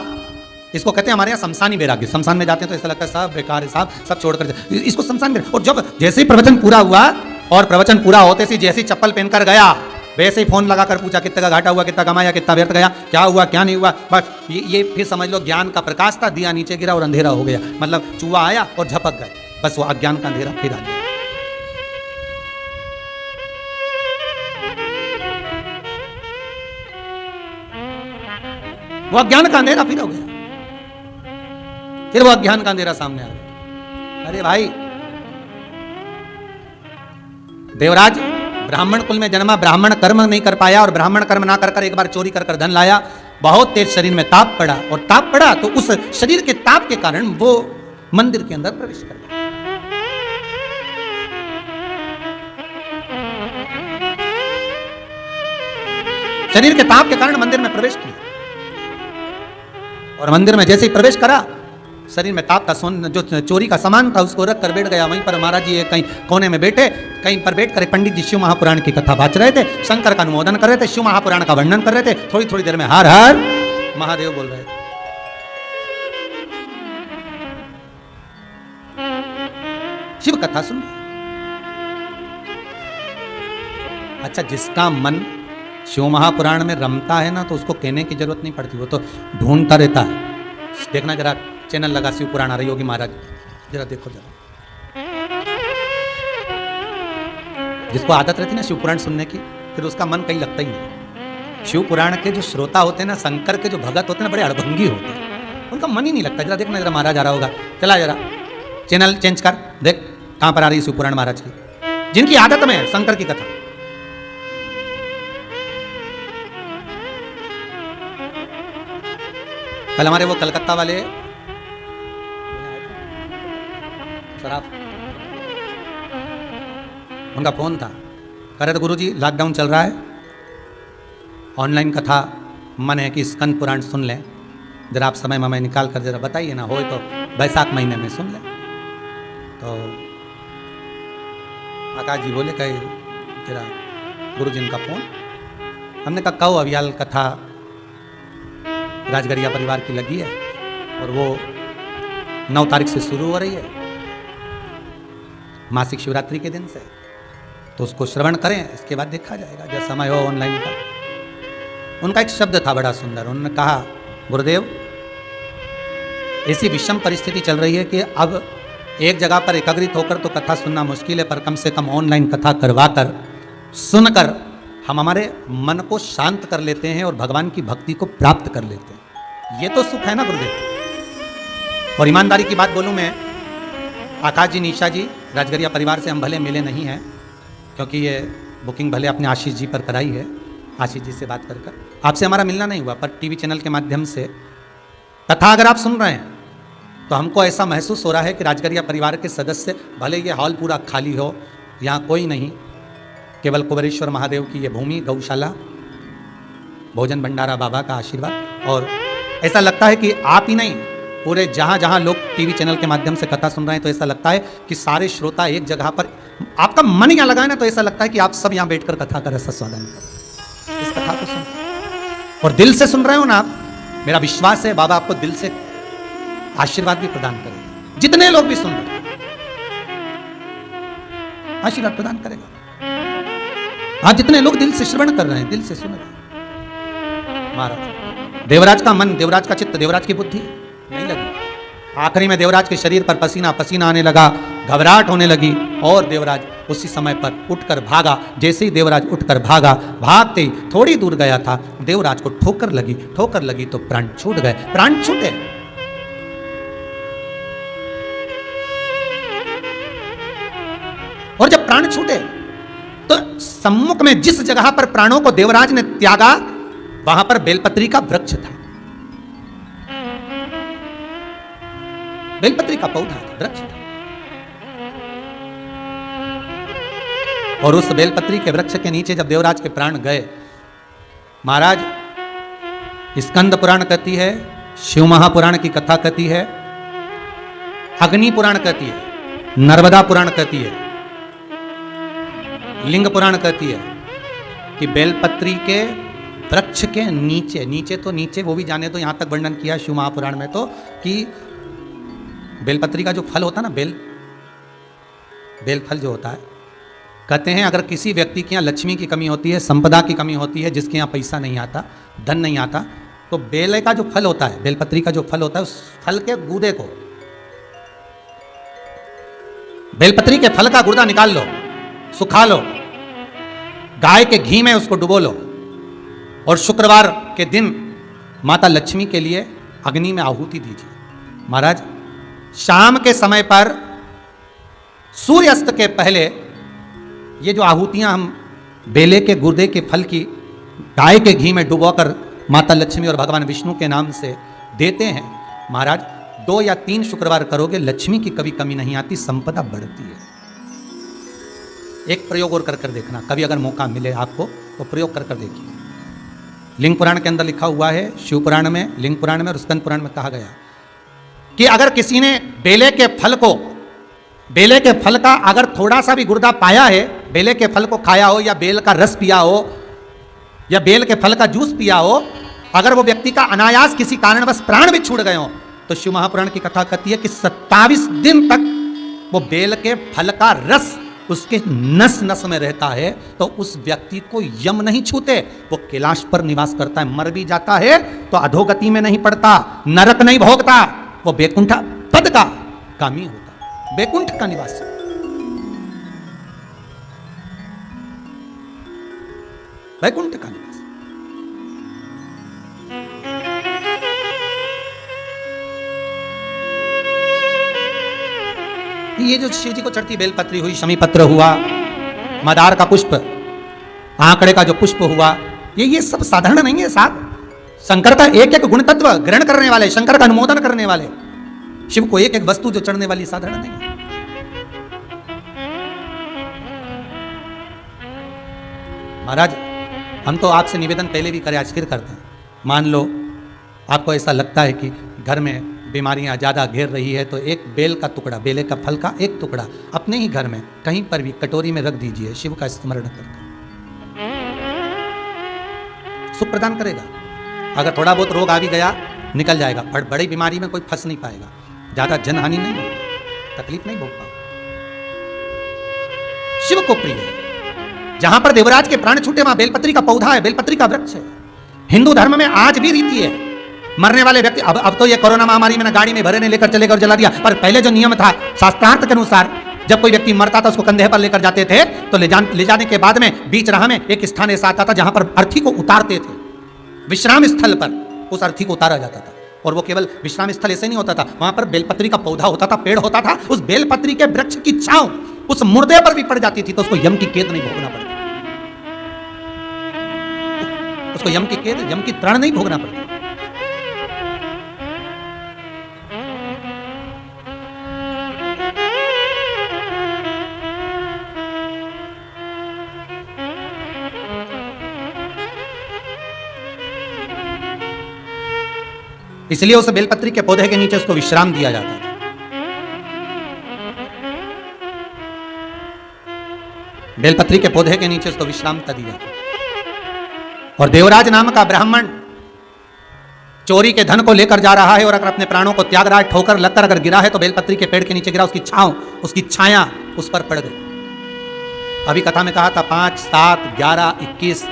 इसको कहते हैं हमारे यहाँ शमशानी वैराग्य। शमशान में जाते हैं तो ऐसा लगता है सब बेकार है, साहब सब छोड़कर, इसको शमशान वैराग्य। और जब जैसे ही प्रवचन पूरा हुआ और प्रवचन पूरा होते से जैसे ही चप्पल पहनकर गया, वैसे ही फोन लगाकर पूछा कितने का घाटा हुआ, कितना कमाया, कितना व्यर्थ गया, क्या हुआ क्या नहीं हुआ। बस ये फिर समझ लो ज्ञान का प्रकाश था, दिया नीचे गिरा और अंधेरा हो गया। मतलब चूहा आया और झपक गए, बस वो अज्ञान का अंधेरा फिर आ गया। वो अज्ञान का अंधेरा फिर हो गया, फिर वो अज्ञान का अंधेरा सामने आ गया। अरे भाई, देवराज ब्राह्मण कुल में जन्मा, ब्राह्मण कर्म नहीं कर पाया, और ब्राह्मण कर्म ना कर एक बार चोरी कर धन लाया, बहुत तेज शरीर में ताप पड़ा, और ताप पड़ा तो उस शरीर के ताप के कारण वो मंदिर के अंदर प्रवेश कर गया। शरीर के ताप के कारण मंदिर में प्रवेश किया, और मंदिर में जैसे ही प्रवेश करा, शरीर में ताप का जो चोरी का सामान था उसको रख कर बैठ गया वहीं पर। महाराज जी कहीं कोने में बैठे, कहीं पर बैठ कर पंडित जी शिव महापुराण की कथा बाच रहे थे, शंकर का अनुमोदन कर रहे थे, शिव महापुराण का वर्णन कर रहे थे। थोड़ी थोड़ी देर में हर हर महादेव बोल रहे थे। शिव कथा सुन। अच्छा, जिसका मन शिव महापुराण में रमता है ना, तो उसको कहने की जरूरत नहीं पड़ती, वो तो ढूंढता रहता है। देखना जरा, चैनल लगा शिव पुराण आ रही होगी महाराज, जरा देखो जरा। जिसको आदत रहती है ना शिव पुराण सुनने की, फिर उसका मन कहीं लगता ही नहीं। शिव पुराण के जो श्रोता होते हैं ना, शंकर के जो भगत होते हैं ना, बड़े अड़भंगी होते हैं, उनका मन ही नहीं लगता। जरा देखना, जरा महाराज आ रहा होगा, चला जरा चैनल चेंज कर, देख कहां पर आ रही है शिव पुराण महाराज की, जिनकी आदत में है शंकर की कथा। कल हमारे वो कलकत्ता वाले शराब, उनका फोन था, कह रहे थे गुरुजी लॉकडाउन चल रहा है, ऑनलाइन कथा मन है कि स्कंद पुराण सुन लें, जरा आप समय में निकाल कर जरा बताइए ना, हो तो बैसाख महीने में सुन लें। तो आकाश जी बोले कहे जरा गुरुजी इनका फोन। हमने कहा कहो अवियाल कथा राजगरिया परिवार की लगी है, और वो 9 तारीख से शुरू हो रही है, मासिक शिवरात्रि के दिन से, तो उसको श्रवण करें, इसके बाद देखा जाएगा जब समय हो ऑनलाइन का। उनका एक शब्द था बड़ा सुंदर, उन्होंने कहा गुरुदेव ऐसी विषम परिस्थिति चल रही है कि अब एक जगह पर एकाग्रित होकर तो कथा सुनना मुश्किल है, पर कम से कम ऑनलाइन कथा करवाकर सुनकर हम हमारे मन को शांत कर लेते हैं और भगवान की भक्ति को प्राप्त कर लेते हैं। ये तो सुख है ना गुरुदेव। और ईमानदारी की बात बोलूं मैं, आकाश जी, निशा जी, राजगरिया परिवार से हम भले मिले नहीं हैं, क्योंकि ये बुकिंग भले अपने आशीष जी पर कराई है, आशीष जी से बात कर आपसे हमारा मिलना नहीं हुआ, पर टीवी चैनल के माध्यम से कथा अगर आप सुन रहे हैं तो हमको ऐसा महसूस हो रहा है कि राजगरिया परिवार के सदस्य, भले ये हॉल पूरा खाली हो, यहाँ कोई नहीं, केवल कुबेरेश्वर महादेव की ये भूमि, गौशाला, भोजन भंडारा, बाबा का आशीर्वाद, और ऐसा लगता है कि आप ही नहीं, पूरे जहाँ जहाँ लोग टीवी चैनल के माध्यम से कथा सुन रहे हैं, तो ऐसा लगता है कि सारे श्रोता एक जगह पर, आपका मन यहाँ लगा है ना, तो ऐसा लगता है कि आप सब यहाँ बैठकर कथा का रसास्वादन करें, इस कथा को सुन और दिल से सुन रहे हो ना आप। मेरा विश्वास है बाबा आपको दिल से आशीर्वाद भी प्रदान करेगा, जितने लोग भी सुन रहे हैं आशीर्वाद प्रदान करेगा। आज जितने लोग दिल से श्रवण कर रहे हैं, दिल से सुन रहे हैं, महाराज देवराज का मन, देवराज का चित्त, देवराज की बुद्धि नहीं लगी। आखिरी में देवराज के शरीर पर पसीना पसीना आने लगा, घबराहट होने लगी, और देवराज उसी समय पर उठकर भागा। जैसे ही देवराज उठकर भागा, भागते ही थोड़ी दूर गया था, देवराज को ठोकर लगी तो प्राण छूट गए, प्राण छूटे। और जब प्राण छूटे तो सम्मुख में जिस जगह पर प्राणों को देवराज ने त्यागा, वहां पर बेलपत्री का वृक्ष था, बेलपत्री का पौधा था, वृक्ष था। और उस बेलपत्री के वृक्ष के नीचे जब देवराज के प्राण गए, महाराज स्कंद पुराण कहती है, शिव महापुराण की कथा कहती है, अग्नि पुराण कहती है, नर्मदा पुराण कहती है, लिंग पुराण कहती है कि बेलपत्री के वृक्ष के नीचे, नीचे तो नीचे वो भी जाने तो, यहां तक वर्णन किया शिव महापुराण में तो, कि बेलपत्री का जो फल होता है ना, बेल फल जो होता है, कहते हैं अगर किसी व्यक्ति के यहाँ लक्ष्मी की कमी होती है, संपदा की कमी होती है, जिसके यहाँ पैसा नहीं आता, धन नहीं आता, तो बेल का जो फल होता है, बेलपत्री का जो फल होता है, उस फल के गूदे को, बेलपत्री के फल का गुर्दा निकाल लो, सुखा लो, गाय के घी में उसको डुबो लो, और शुक्रवार के दिन माता लक्ष्मी के लिए अग्नि में आहुति दीजिए। महाराज शाम के समय पर सूर्यास्त के पहले ये जो आहुतियां हम बेले के गुर्दे के फल की गाय के घी में डुबोकर माता लक्ष्मी और भगवान विष्णु के नाम से देते हैं, महाराज 2 या 3 शुक्रवार करोगे, लक्ष्मी की कभी कमी नहीं आती, संपदा बढ़ती है। एक प्रयोग और कर देखना, कभी अगर मौका मिले आपको तो प्रयोग कर देखिए। लिंग पुराण के अंदर लिखा हुआ है, शिव पुराण में, लिंग पुराण में और स्कंद पुराण में कहा गया कि अगर किसी ने बेले के फल का अगर थोड़ा सा भी गुर्दा पाया है, बेले के फल को खाया हो, या बेल का रस पिया हो, या बेल के फल का जूस पिया हो, अगर वो व्यक्ति का अनायास किसी कारणवश प्राण भी छूट गए हो, तो शिव महापुराण की कथा कहती है कि 27 दिन तक वो बेल के फल का रस उसके नस नस में रहता है, तो उस व्यक्ति को यम नहीं छूते, वो कैलाश पर निवास करता है। मर भी जाता है तो अधोगति में नहीं पड़ता, नरक नहीं भोगता, वो बैकुंठ पद का कामी होता, बैकुंठ का निवासी। बैकुंठ का निवास। ये जो शिव जी को चढ़ती बेलपत्री हुई, शमी पत्र हुआ, मदार का पुष्प, आंकड़े का जो पुष्प हुआ, ये सब साधारण नहीं है साहब। शंकर का एक एक गुण तत्व ग्रहण करने वाले, शंकर का अनुमोदन करने वाले, शिव को एक एक वस्तु जो चढ़ने वाली साधारण नहीं है। महाराज हम तो आपसे निवेदन पहले भी करे, आज फिर करते हैं। मान लो आपको ऐसा लगता है कि घर में बीमारियां ज़्यादा घेर रही है, तो एक बेल का टुकड़ा, बेले का फल का एक टुकड़ा अपने ही घर में कहीं पर भी कटोरी में रख दीजिए, शिव का स्मरण करके सुख प्रदान करेगा। अगर थोड़ा बहुत रोग आ भी गया निकल जाएगा, पर बड़ी बीमारी में कोई फंस नहीं पाएगा, ज़्यादा जनहानि नहीं होगी, तकलीफ नहीं भोग पाओ। शिव को प्रिय है। जहां पर देवराज के प्राण छूटे वहां बेलपत्री का पौधा है, बेलपत्री का वृक्ष है। हिंदू धर्म में आज भी रीति है, मरने वाले व्यक्ति, अब तो ये कोरोना महामारी में ना गाड़ी में भरे ने लेकर चले गए और जला दिया, पर पहले जो नियम था शास्त्रार्थ के अनुसार, जब कोई व्यक्ति मरता था उसको कंधे पर लेकर जाते थे, तो ले जाने के बाद में बीच राह में एक स्थान ऐसा आता था जहां पर अर्थी को उतारते थे, विश्राम स्थल पर उस अर्थी को उतारा जाता था। और वो केवल विश्राम स्थल ऐसे नहीं होता था, वहां पर बेलपत्री का पौधा होता था, पेड़ होता था, उस बेलपत्री के वृक्ष की छांव उस मुर्दे पर भी पड़ जाती थी, तो उसको यम की कैद नहीं भोगना पड़ता, उसको यम की कैद, यम की त्राण नहीं भोगना पड़ता। इसलिए उस बेलपत्री के पौधे के नीचे उसको विश्राम दिया जाता था। बेलपत्री के पौधे के नीचे उसको विश्रामता दी जाती। और देवराज नाम का ब्राह्मण चोरी के धन को लेकर जा रहा है और अगर अपने प्राणों को त्याग रहा है, ठोकर लगकर अगर गिरा है तो बेलपत्री के पेड़ के नीचे गिरा, उसकी छांव, उसकी छाया उस पर पड़ गई। अभी कथा में कहा था 5, 7, 11, 21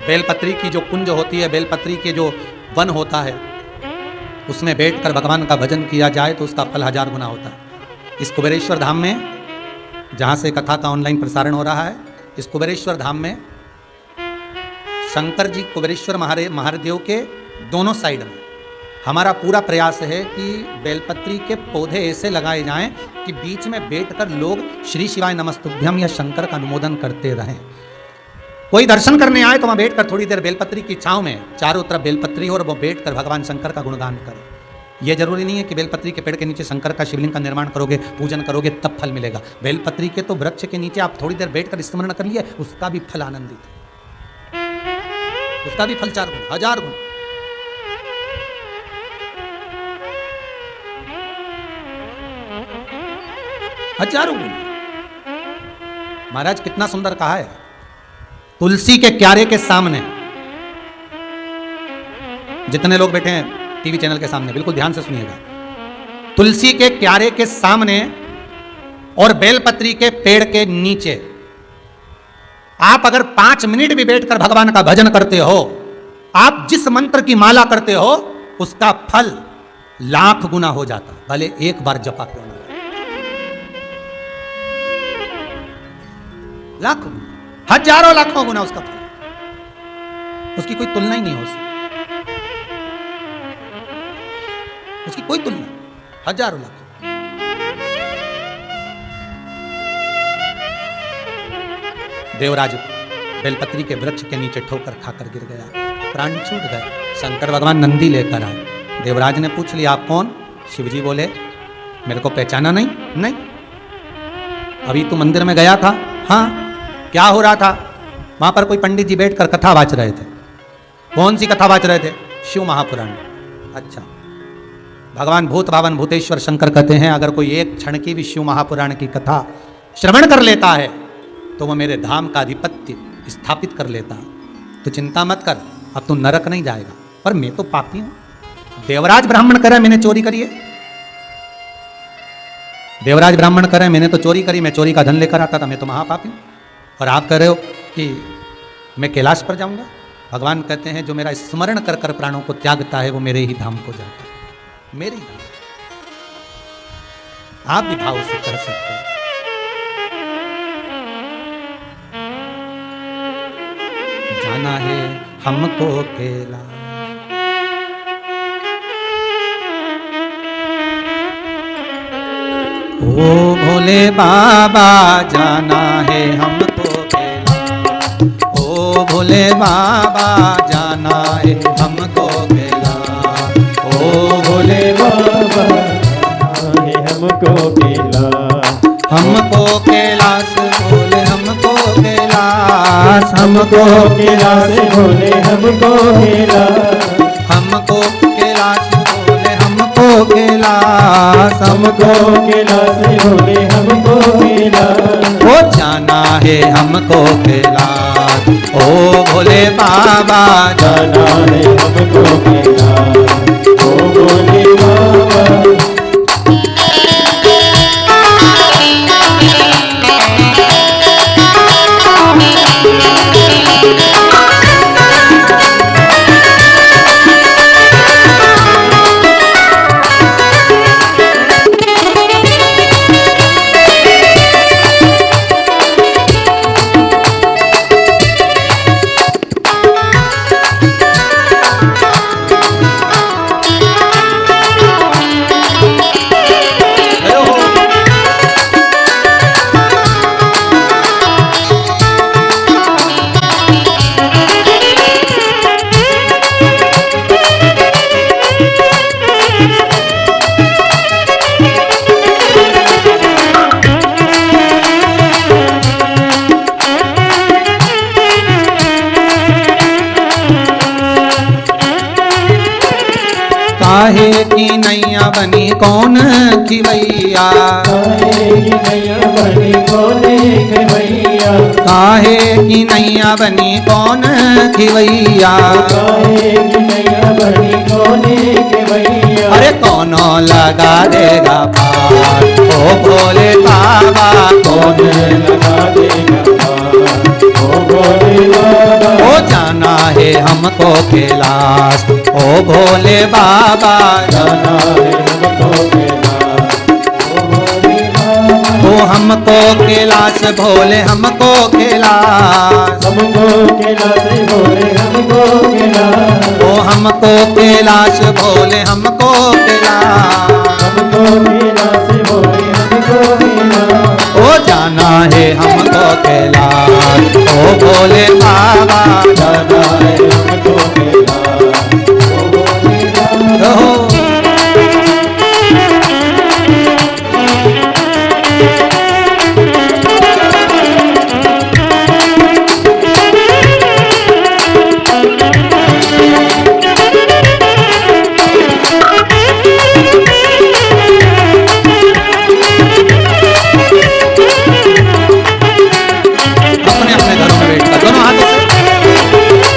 बेलपत्री की जो कुंज होती है, बेलपत्री के जो वन होता है, उसमें बैठकर भगवान का भजन किया जाए तो उसका फल 1000 गुना होता है। इस कुबेरेश्वर धाम में, जहां से कथा का ऑनलाइन प्रसारण हो रहा है, इस कुबेरेश्वर धाम में शंकर जी कुबेरेश्वर महादेव के दोनों साइड में हमारा पूरा प्रयास है कि बेलपत्री के पौधे ऐसे लगाए जाएं कि बीच में बैठकर लोग श्री शिवाय नमस्तुभ्यम या शंकर का अनुमोदन करते रहें। कोई दर्शन करने आए तो वहां बैठकर थोड़ी देर बेलपत्री की छांव में, चारों तरफ बेलपत्री हो और वो बैठकर भगवान शंकर का गुणगान करे। यह जरूरी नहीं है कि बेलपत्री के पेड़ के नीचे शंकर का शिवलिंग का निर्माण करोगे, पूजन करोगे तब फल मिलेगा। बेलपत्री के तो वृक्ष के नीचे आप थोड़ी देर बैठकर स्मरण कर लिए, उसका भी फल आनंदित है, उसका भी फल 4 गुना, 1000 गुना। हजारों गुना। महाराज कितना सुंदर कहा है, तुलसी के क्यारे के सामने, जितने लोग बैठे हैं टीवी चैनल के सामने बिल्कुल ध्यान से सुनिएगा, तुलसी के क्यारे के सामने और बेलपत्री के पेड़ के नीचे आप अगर 5 मिनट भी बैठकर भगवान का भजन करते हो, आप जिस मंत्र की माला करते हो उसका फल 1,00,000 गुना हो जाता, भले एक बार जपा क्यों ना, 1,00,000 गुना, हजारों लाखों गुना उसका फल। उसकी कोई तुलना ही नहीं हो सकती, उसकी कोई तुलना, हजारों लाख। देवराज बेलपत्री के वृक्ष के नीचे ठोकर खाकर गिर गया, प्राण छूट गए। शंकर भगवान नंदी लेकर आए। देवराज ने पूछ लिया, आप कौन? शिवजी बोले, मेरे को पहचाना नहीं? नहीं। अभी तू मंदिर में गया था? हाँ। क्या हो रहा था? वहां पर कोई पंडित जी बैठकर कथा वाच रहे थे। कौन सी कथा वाच रहे थे? शिव महापुराण। अच्छा। भगवान भूत भावन भूतेश्वर शंकर कहते हैं, अगर कोई एक क्षण की भी शिव महापुराण की कथा श्रवण कर लेता है तो वह मेरे धाम का आधिपत्य स्थापित कर लेता। तो चिंता मत कर, अब तू नरक नहीं जाएगा। पर मैं तो पापी हूं। देवराज ब्राह्मण करे मैंने चोरी करी है, देवराज ब्राह्मण करे मैंने तो चोरी करी, मैं चोरी का धन लेकर आता था, मैं तो महापापी हूं। और आप कह रहे हो कि मैं कैलाश पर जाऊंगा? भगवान कहते हैं, जो मेरा स्मरण कर कर प्राणों को त्यागता है वो मेरे ही धाम को जाता है, मेरे ही धाम। आप भी भाव से कर सकते हैं। जाना है हमको कैलाश, ओ भोले बाबा जाना है हमको कैलाश, ओ भोले बाबा जाना है हमको कैलाश, ओ भोले बाबा जाना है हमको कैलाश, हमको कैलाश बोले, हमको कैलाश, हमको कैलाश बोले, हमको कैलाश, हमको कैलाश बोले, हमको कैलाश, हमको कैलाश बोले, हमको कैलाश, ओ जाना है हमको कैलाश, ओ भोले बाबा जाना है हमको कैलाश, ओ भोले बाबा। कौन खिवैया, काहे की नैया बनी कोने खिवैया, काहे की नैया बनी कौन खिवैया, काहे की नैया बनी कोने खिवैया। अरे कौनो लगा देगा पार, ओ भोले बाबा कौन लगा देगा पार, ओ भोले बाबा। ओ जाना है हमको कैलाश, ओ भोले बाबा जाना है हमको कैलाश, ओ भोले बाबा। ओ हमको कैलाश भोले हमको कैलाश, हमको कैलाश भोले हमको कैलाश, ओ हमको कैलाश भोले हमको कैलाश, हमको कैलाश भोले हमको कैलाश। ओ जाना है हमको कैलाश, ओ भोले बाबा जाना है हमको कैलाश, ओ भोले बाबा। रहो। अपने अपने घरों में बैठकर दोनों हाथों से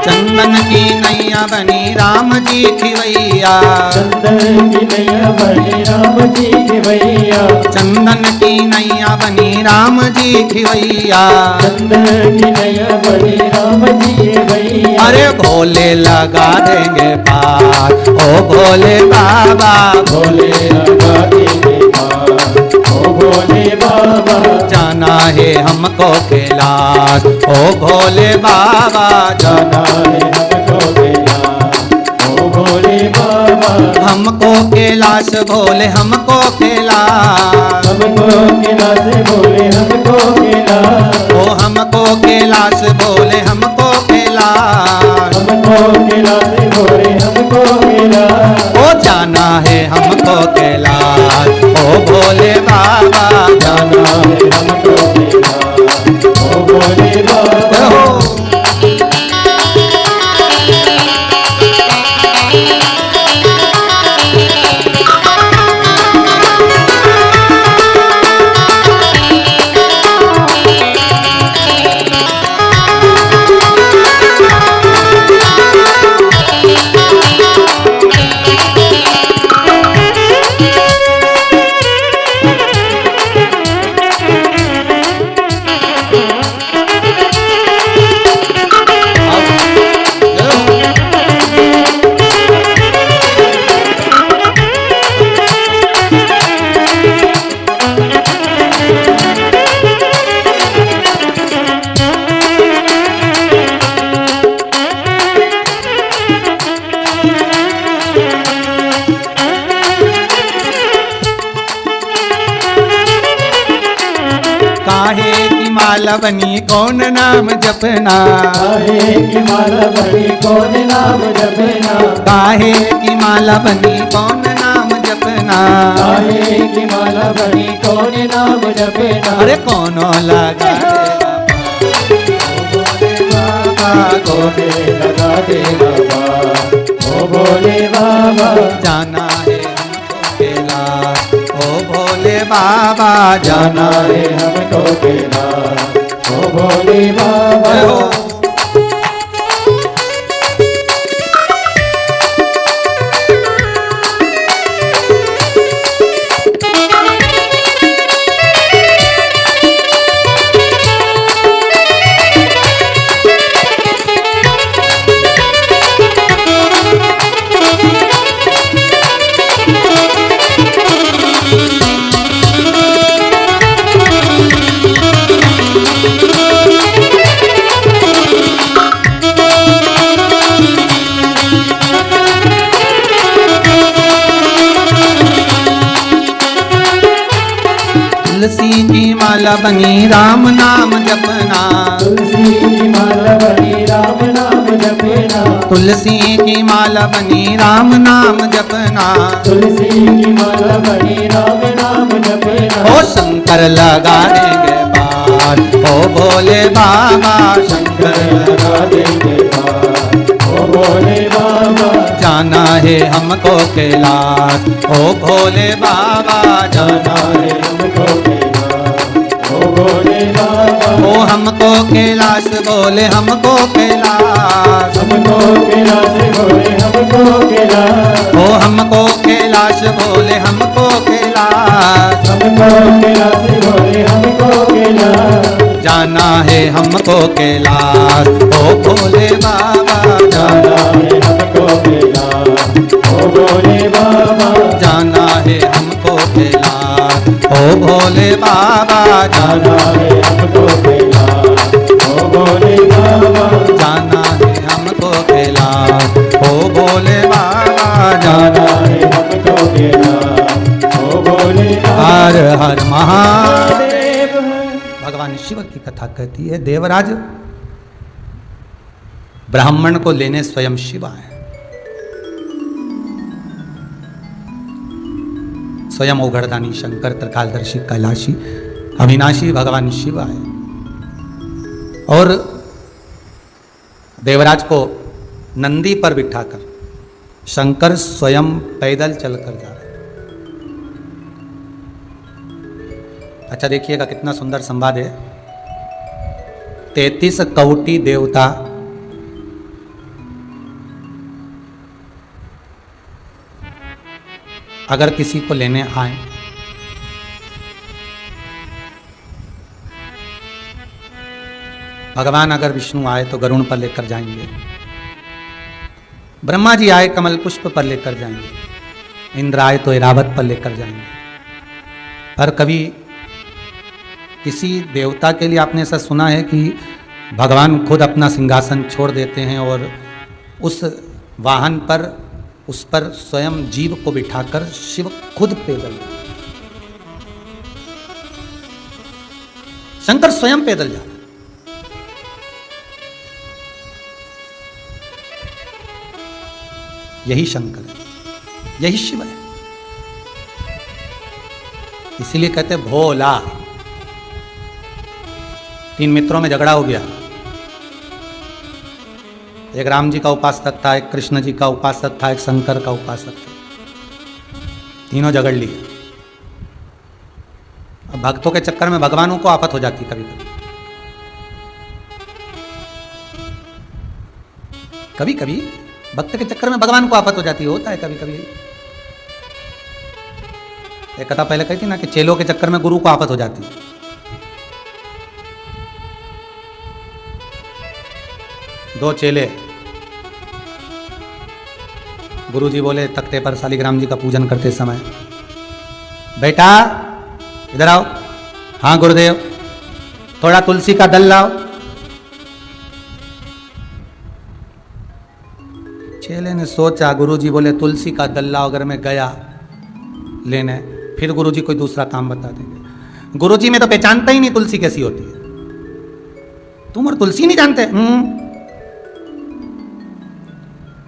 चंदन की नैया बनी राम जी खिवैया, चंदन की नैया बनी राम जी की भैया, चंदन की नैया बनी राम जी खिवैया, चंदन की नैया बनी राम जी की भैया। अरे भोले लगा देंगे पार, ओ भोले बाबा भोले लगा देंगे पार, ओ भोले बाबा। जाना है हमको कैलाश, ओ भोले बाबा जाना है हमको कैलाश, ओ भोले बाबा। हमको कैलाश भोले हमको कैलाश, हमको कैलाश भोले हमको कैलाश, ओ हमको कैलाश भोले हमको कैलाश, हमको कैलाश भोले हमको कैलाश। ओ जाना है हमको कैलाश, ओ भोले बाबा जाना है हमको कैलाश, ओ भोले बाबा। रहो। काहे की माला बनी कौन नाम जपना, काहे की माला बनी कौन नाम जपना, काहे की माला बनी कौन नाम जपना, काहे की माला बनी कौन नाम जपना। अरे कौनो लगा देगा भोले लगा देगा पार, ओ भोले बाबा। जाना है हमको कैलाश, ओ भोले बाबा जाना है हमको कैलाश, ओ भोले बाबा। हो। तुलसी की माला बनी राम नाम जपना, तुलसी की माला बनी राम नाम जपना, तुलसी की माला बनी राम नाम जपना, तुलसी की माला बनी राम नाम शंकर लगा देंगे पार, ओ भोले बाबा शंकर लगा देंगे पार, ओ भोले बाबा जाना है हमको कैलाश, ओ भोले बाबा जाना है हमको कैलाश, ओ भोले बाबा ओ हमको कैलाश बोले हमको कैलाश, हमको कैलाश बोले हमको कैलाश, ओ हमको कैलाश बोले हमको कैलाश, हमको कैलाश बोले हमको कैलाश, जाना है हमको कैलाश, ओ भोले बाबा जाना है हमको कैलाश, ओ भोले बाबा जाना है हमको कैलाश, ओ भोले बाबा जाना है हमको कैलाश, ओ भोले बाबा जाना है हमको कैलाश, ओ भोले बाबा जाना है हमको कैलाश, ओ भोले बाबा हर हर महादेव। देव भगवान शिव की कथा कहती है, देवराज ब्राह्मण को लेने स्वयं शिव आए, स्वयं ओघड़दानी शंकर त्रिकालदर्शी कैलाशी अविनाशी भगवान शिव आए और देवराज को नंदी पर बिठाकर शंकर स्वयं पैदल चलकर जा रहे। अच्छा देखिएगा कितना सुंदर संवाद है। 33 कौटी देवता अगर किसी को लेने आए, भगवान अगर विष्णु आए तो गरुण पर लेकर जाएंगे, ब्रह्मा जी आए कमल पुष्प पर लेकर जाएंगे, इंद्र आए तो ऐरावत पर लेकर जाएंगे। पर कभी किसी देवता के लिए आपने ऐसा सुना है कि भगवान खुद अपना सिंहासन छोड़ देते हैं और उस वाहन पर उस पर स्वयं जीव को बिठाकर शिव खुद पैदल, शंकर स्वयं पैदल जा रहे। यही शंकर है, यही शिव है। इसीलिए कहते भोला। 3 मित्रों में झगड़ा हो गया, एक राम जी का उपासक था, एक कृष्ण जी का उपासक था, एक शंकर का उपासक था। तीनों झगड़ लिए। अब भक्तों के चक्कर में भगवानों को आफत हो जाती कभी कभी। कभी कभी भक्त के चक्कर में भगवान को आफत हो जाती, होता है कभी कभी। एक कथा पहले कही थी ना कि चेलों के चक्कर में गुरु को आफत हो जाती। दो चेले, गुरुजी बोले तख्ते पर शालिग्राम जी का पूजन करते समय, बेटा इधर आओ। हाँ गुरुदेव, थोड़ा तुलसी का दल लाओ। चेले ने सोचा, गुरुजी बोले तुलसी का दल लाओ, अगर मैं गया लेने फिर गुरुजी कोई दूसरा काम बता देंगे। गुरुजी में तो पहचानता ही नहीं तुलसी कैसी होती है, तुम और तुलसी नहीं जानते।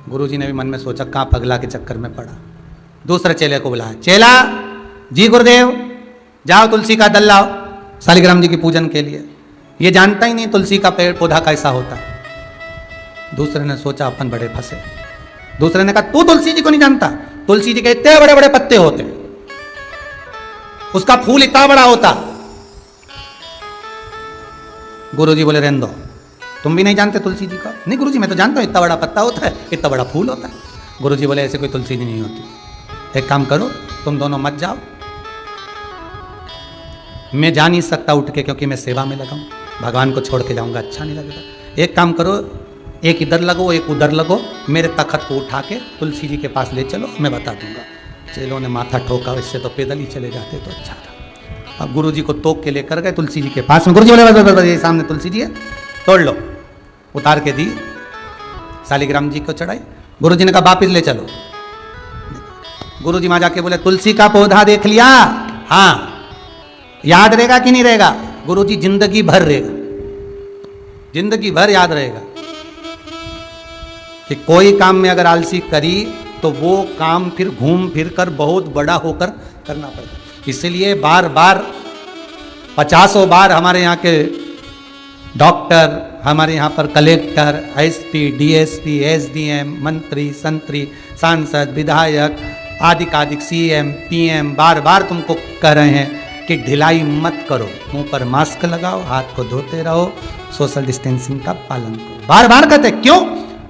गुरुजी ने भी मन में सोचा, कहाँ पगला के चक्कर में पड़ा। दूसरे चेले को बुलाया, चेला जी गुरुदेव जाओ तुलसी का दल लाओ शालिग्राम जी की पूजन के लिए। ये जानता ही नहीं तुलसी का पेड़ पौधा कैसा होता है। दूसरे ने सोचा अपन बड़े फंसे। दूसरे ने कहा, तू तुलसी जी को नहीं जानता? तुलसी जी के इतने बड़े बड़े पत्ते होते, उसका फूल इतना बड़ा होता। गुरुजी बोले रहने दो, तुम भी नहीं जानते तुलसी जी का? नहीं गुरुजी मैं तो जानता हूं, इतना बड़ा पत्ता होता है, इतना बड़ा फूल होता है। गुरुजी बोले ऐसे कोई तुलसी जी नहीं होती। एक काम करो, तुम दोनों मत जाओ, मैं जा नहीं सकता उठ के, क्योंकि मैं सेवा में लगा हूं। भगवान को छोड़ के जाऊंगा अच्छा नहीं लगेगा। एक काम करो, एक इधर लगो एक उधर लगो, मेरे तखत को उठा के तुलसी जी के पास ले चलो, मैं बता दूंगा। चेलों ने माथा ठोका, इससे तो पैदल ही चले जाते तो अच्छा था। अब गुरुजी को तोप के लेकर गए तुलसी जी के पास में। गुरुजी बोले बस ये सामने तुलसी जी है, तोड़ लो। उतार के दी, शालिग्राम जी को चढ़ाई। गुरुजी ने कहा वापिस ले चलो। गुरुजी वहां जाके बोले, तुलसी का पौधा देख लिया? हाँ, याद रहेगा कि नहीं रहेगा? गुरुजी जिंदगी भर रहेगा, जिंदगी भर याद रहेगा कि कोई काम में अगर आलसी करी तो वो काम फिर घूम फिर कर बहुत बड़ा होकर करना पड़ता। इसलिए बार बार 50 बार हमारे यहाँ के डॉक्टर, हमारे यहाँ पर कलेक्टर, एसपी, डीएसपी, एसडीएम, मंत्री, संतरी, सांसद, विधायक, आदिकाधिक सीएम, पीएम बार बार तुमको कह रहे हैं कि ढिलाई मत करो, मुंह पर मास्क लगाओ, हाथ को धोते रहो, सोशल डिस्टेंसिंग का पालन करो। बार बार कहते हैं। क्यों?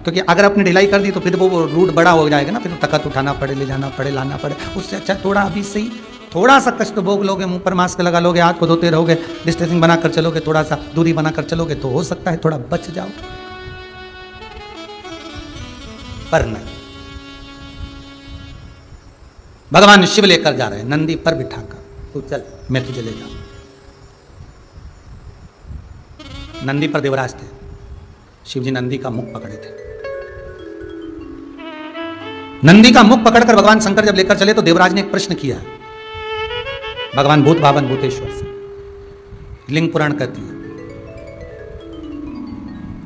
क्योंकि अगर अपनी ढिलाई कर दी तो फिर वो रूट बड़ा हो जाएगा ना, फिर तखत उठाना पड़े, ले जाना पड़े, लाना पड़े। उससे अच्छा थोड़ा अभी से ही थोड़ा सा कष्ट भोग लोगे, मुंह पर मास्क लगा लोगे, हाथ को धोते रहोगे, डिस्टेंसिंग बनाकर चलोगे, थोड़ा सा दूरी बनाकर चलोगे तो हो सकता है थोड़ा बच जाओ, पर नहीं। भगवान शिव लेकर जा रहे हैं नंदी पर बिठाकर, तू चल मैं तुझे ले जाऊं। नंदी पर देवराज थे, शिवजी नंदी का मुख पकड़े थे। नंदी का मुख पकड़कर भगवान शंकर जब लेकर चले तो देवराज ने एक प्रश्न किया भगवान भूत भावन भूतेश्वर से। लिंग पुराण कहती है,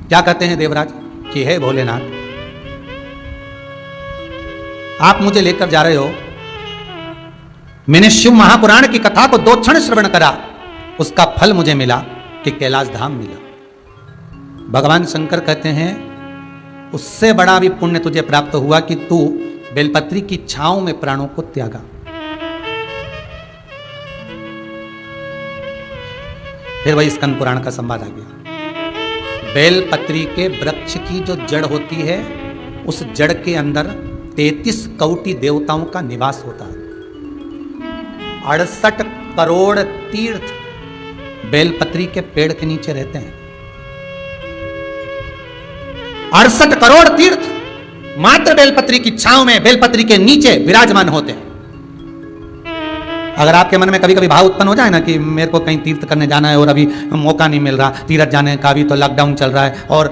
क्या कहते हैं देवराज कि हे भोलेनाथ, आप मुझे लेकर जा रहे हो, मैंने शिव महापुराण की कथा को 2 क्षण श्रवण करा, उसका फल मुझे मिला कि कैलाश धाम मिला। भगवान शंकर कहते हैं उससे बड़ा भी पुण्य तुझे प्राप्त हुआ कि तू बेलपत्री की छांव में प्राणों को त्यागा। फिर वही स्कंद पुराण का संवाद आ गया। बेलपत्री के वृक्ष की जो जड़ होती है, उस जड़ के अंदर 33 कोटि देवताओं का निवास होता है। 68 करोड़ तीर्थ बेलपत्री के पेड़ के नीचे रहते हैं। 68 करोड़ तीर्थ मात्र बेलपत्री की छांव में, बेलपत्री के नीचे विराजमान होते हैं। अगर आपके मन में कभी कभी भाव उत्पन्न हो जाए ना कि मेरे को कहीं तीर्थ करने जाना है और अभी मौका नहीं मिल रहा, तीर्थ जाने का अभी तो लॉकडाउन चल रहा है और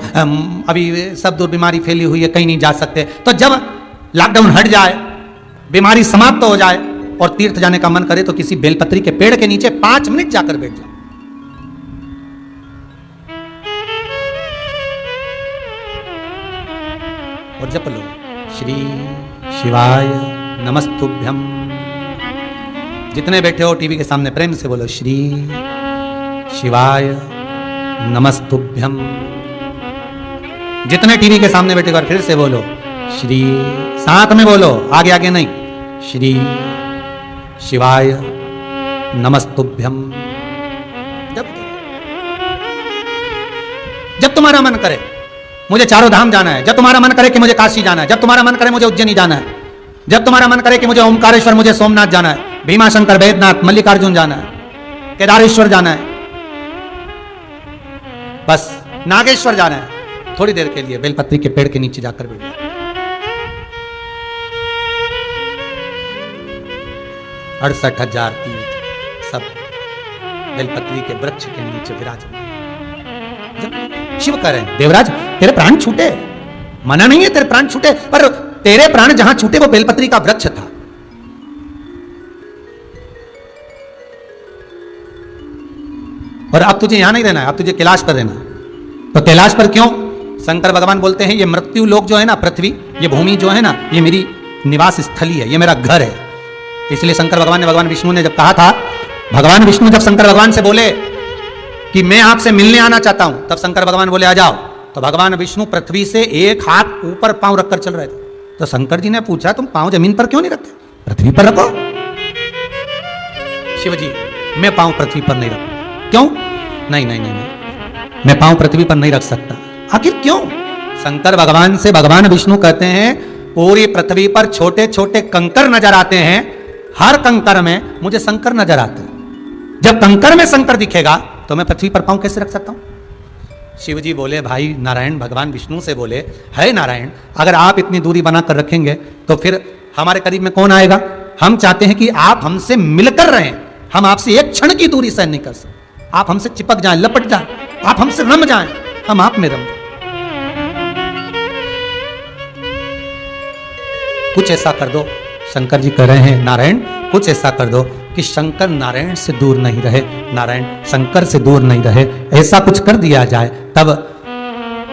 अभी सब दूर बीमारी फैली हुई है, कहीं नहीं जा सकते, तो जब लॉकडाउन हट जाए, बीमारी समाप्त हो जाए और तीर्थ जाने का मन करे तो किसी बेलपत्री के पेड़ के नीचे 5 मिनट जाकर बैठ जाए। और जप लो श्री शिवाय नमस्तुभ्यम। जितने बैठे हो टीवी के सामने प्रेम से बोलो श्री शिवाय नमस्तुभ्यम। जितने टीवी के सामने बैठे, फिर से बोलो श्री, साथ में बोलो, आगे आगे नहीं, श्री शिवाय नमस्तुभ्यम। जब तुम्हारा मन करे मुझे चारों धाम जाना है, जब तुम्हारा मन करे कि मुझे काशी जाना है, जब तुम्हारा मन करे मुझे उज्जैनी जाना है, जब तुम्हारा मन करे कि मुझे ओमकारेश्वर, मुझे सोमनाथ जाना है, भीमाशंकर, बैद्यनाथ, मल्लिकार्जुन जाना है, केदारेश्वर जाना है, बस नागेश्वर जाना है, थोड़ी देर के लिए बेलपत्री के पेड़ के नीचे जाकर बैठ जाओ। 68,000 तीर्थ सब बेलपत्री के वृक्ष के नीचे विराजमान। शिव कह रहे हैं देवराज तेरे प्राण छूटे, मना नहीं है तेरे प्राण छूटे, पर तेरे प्राण जहां छूटे वो बेलपत्री का वृक्ष था। और अब तुझे यहां नहीं रहना है, अब तुझे कैलाश पर रहना है। तो कैलाश पर क्यों? शंकर भगवान बोलते हैं ये मृत्यु लोक जो है ना, पृथ्वी, ये भूमि जो है ना, ये मेरी निवास स्थली है, ये मेरा घर है। इसलिए शंकर भगवान ने, भगवान विष्णु ने जब कहा था, भगवान विष्णु जब शंकर भगवान से बोले कि मैं आपसे मिलने आना चाहता हूं, तब शंकर भगवान बोले आ जाओ। तो भगवान विष्णु पृथ्वी से एक हाथ ऊपर पांव रखकर चल रहे थे। तो शंकर जी ने पूछा तुम पांव जमीन पर क्यों नहीं रखते, पृथ्वी पर रखो। शिव जी मैं पांव पृथ्वी पर नहीं रखूं। क्यों? नहीं नहीं नहीं, नहीं। मैं पांव पृथ्वी पर नहीं रख सकता। आखिर क्यों? शंकर भगवान से भगवान विष्णु कहते हैं पूरी पृथ्वी पर छोटे छोटे कंकर नजर आते हैं, हर कंकर में मुझे शंकर नजर आते हैं। जब कंकर में शंकर दिखेगा तो मैं पृथ्वी पर पांव कैसे रख सकता हूं? शिव जी बोले, भाई नारायण, भगवान विष्णु से बोले, है नारायण, अगर आप इतनी दूरी बनाकर रखेंगे तो फिर हमारे करीब में कौन आएगा? हम चाहते हैं कि आप हमसे मिलकर रहें, हम आपसे एक क्षण की दूरी सहन नहीं कर सकते। आप हमसे चिपक जाएं, लपट जाएं, आप हमसे रम जाएं, हम आप में रम जाएं। कुछ ऐसा कर दो, शंकर जी कह रहे हैं नारायण कुछ ऐसा कर दो कि शंकर नारायण से दूर नहीं रहे, नारायण शंकर से दूर नहीं रहे, ऐसा कुछ कर दिया जाए। तब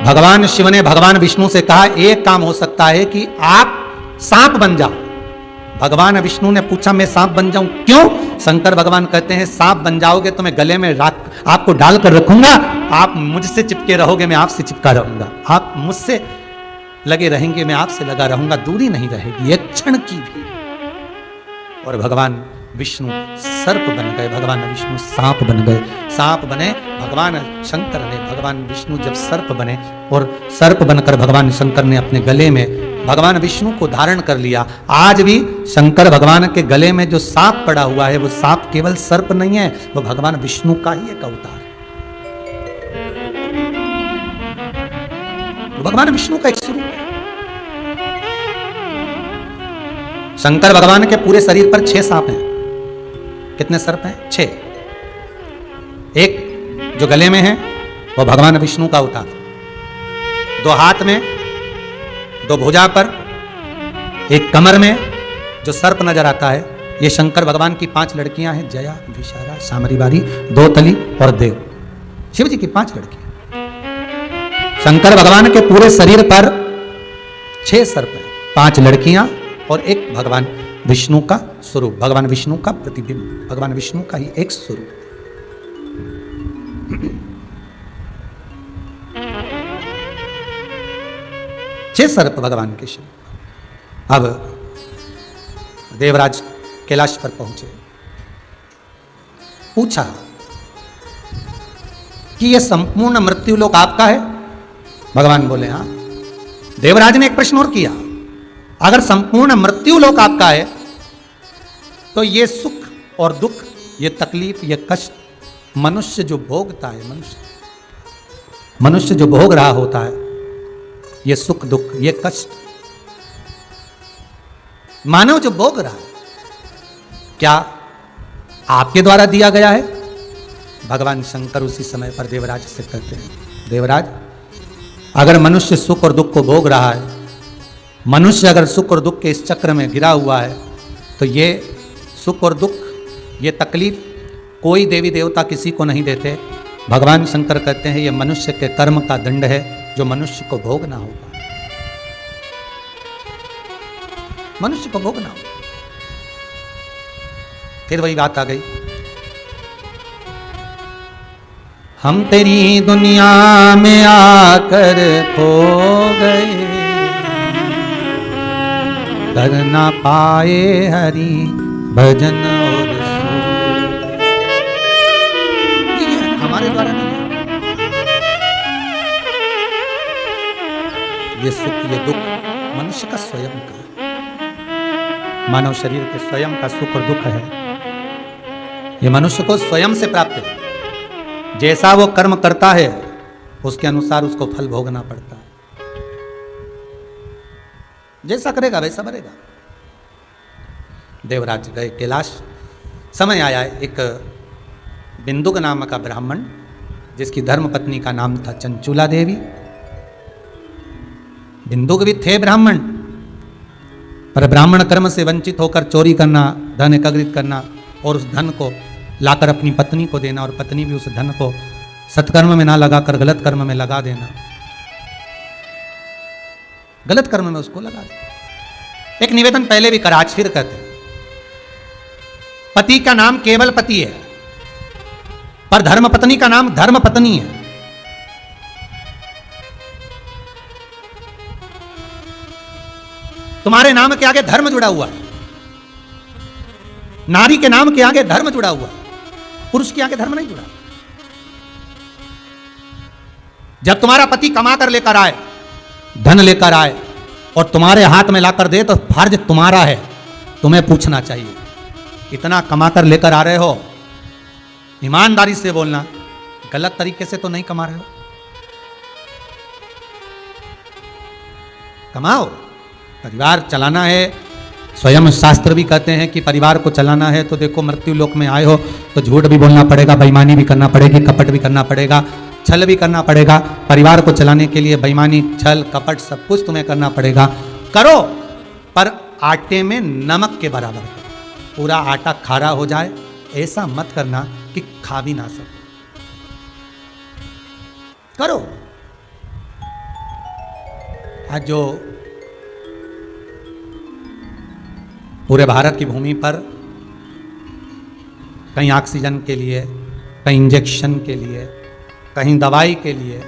भगवान शिव ने भगवान विष्णु से कहा एक काम हो सकता है कि आप सांप बन जाओ, भगवान विष्णु ने पूछा मैं सांप बन जाऊं क्यों? शंकर भगवान कहते हैं सांप बन जाओगे तो मैं गले में आपको डाल कर रखूंगा, आप मुझसे चिपके रहोगे, मैं आपसे चिपका रहूंगा, आप मुझसे लगे रहेंगे, मैं आपसे लगा रहूंगा, दूरी नहीं रहेगी एक क्षण की भी। और भगवान विष्णु सर्प बन गए, भगवान विष्णु सांप बन गए, सांप बने भगवान शंकर ने। भगवान विष्णु जब सर्प बने और सर्प बनकर भगवान शंकर ने अपने गले में भगवान विष्णु को धारण कर लिया। आज भी शंकर भगवान के गले में जो सांप पड़ा हुआ है वो सांप केवल सर्प नहीं है, वो भगवान विष्णु का ही एक अवतार है, भगवान विष्णु का एक स्वरूप है। शंकर भगवान के पूरे शरीर पर 6 सांप हैं। कितने सर्प हैं? 6। एक जो गले में है वो भगवान विष्णु का अवतार, 2 हाथ में, 2 भुजा पर, एक कमर में जो सर्प नजर आता है, ये शंकर भगवान की 5 लड़कियां हैं, जया, विशाला, शामरी बारी, दोतली और देव। शिव जी की 5 लड़कियां। शंकर भगवान के पूरे शरीर पर 6 सर्प हैं, 5 लड़कियां और एक भगवान विष्णु का स्वरूप, भगवान विष्णु का प्रतिबिंब, भगवान विष्णु का ही एक स्वरूप। छह सर्प भगवान के शरीर। अब देवराज कैलाश पर पहुंचे, पूछा कि यह संपूर्ण मृत्यु लोक आपका है? भगवान बोले हाँ। देवराज ने एक प्रश्न और किया, अगर संपूर्ण मृत्यु लोक आपका है तो ये सुख और दुख, ये तकलीफ, ये कष्ट मनुष्य जो भोगता है, मनुष्य जो भोग रहा होता है, ये सुख दुख, ये कष्ट मानव जो भोग रहा है, क्या आपके द्वारा दिया गया है? भगवान शंकर उसी समय पर देवराज से कहते हैं, देवराज अगर मनुष्य सुख और दुख को भोग रहा है, मनुष्य अगर सुख और दुख के इस चक्र में घिरा हुआ है, तो ये सुख और दुख, ये तकलीफ कोई देवी देवता किसी को नहीं देते। भगवान शंकर कहते हैं ये मनुष्य के कर्म का दंड है जो मनुष्य को भोगना होगा, मनुष्य को भोगना होगा। फिर वही बात आ गई, हम तेरी दुनिया में आकर खो गए, कर ना पाए हरि भजन और सूर। ये हमारे द्वारा नहीं है, ये सुख ये दुख मनुष्य का स्वयं का, मानव शरीर के स्वयं का सुख और दुख है, ये मनुष्य को स्वयं से प्राप्त है। जैसा वो कर्म करता है उसके अनुसार उसको फल भोगना पड़ता है, जैसा करेगा वैसा भरेगा। देवराज गए कैलाश, समय आया एक बिंदुक नाम का ब्राह्मण, जिसकी धर्मपत्नी का नाम था चंचूला देवी। बिंदुक भी थे ब्राह्मण, पर ब्राह्मण कर्म से वंचित होकर चोरी करना, धन एकत्रित करना और उस धन को लाकर अपनी पत्नी को देना, और पत्नी भी उस धन को सत्कर्म में ना लगाकर गलत कर्म में लगा देना, गलत कर्म में उसको लगा देना। एक निवेदन पहले भी करा, आज फिर कहते हैं, पति का नाम केवल पति है, पर धर्म पत्नी का नाम धर्म पत्नी है। तुम्हारे नाम के आगे धर्म जुड़ा हुआ है, नारी के नाम के आगे धर्म जुड़ा हुआ है, पुरुष के आगे धर्म नहीं जुड़ा। जब तुम्हारा पति कमा कर लेकर आए, धन लेकर आए और तुम्हारे हाथ में लाकर दे, तो फर्ज तुम्हारा है, तुम्हें पूछना चाहिए इतना कमा कर लेकर आ रहे हो, ईमानदारी से बोलना, गलत तरीके से तो नहीं कमा रहे हो। कमाओ, परिवार चलाना है। स्वयं शास्त्र भी कहते हैं कि परिवार को चलाना है तो देखो मृत्यु लोक में आए हो तो झूठ भी बोलना पड़ेगा, बेईमानी भी करना पड़ेगी, कपट भी करना पड़ेगा, छल भी करना पड़ेगा। परिवार को चलाने के लिए बेईमानी, छल, कपट सब कुछ तुम्हें करना पड़ेगा। करो, पर आटे में नमक के बराबर करो। पूरा आटा खारा हो जाए ऐसा मत करना कि खा भी ना सको। करो। आज जो पूरे भारत की भूमि पर कहीं ऑक्सीजन के लिए, कहीं इंजेक्शन के लिए, कहीं दवाई के लिए,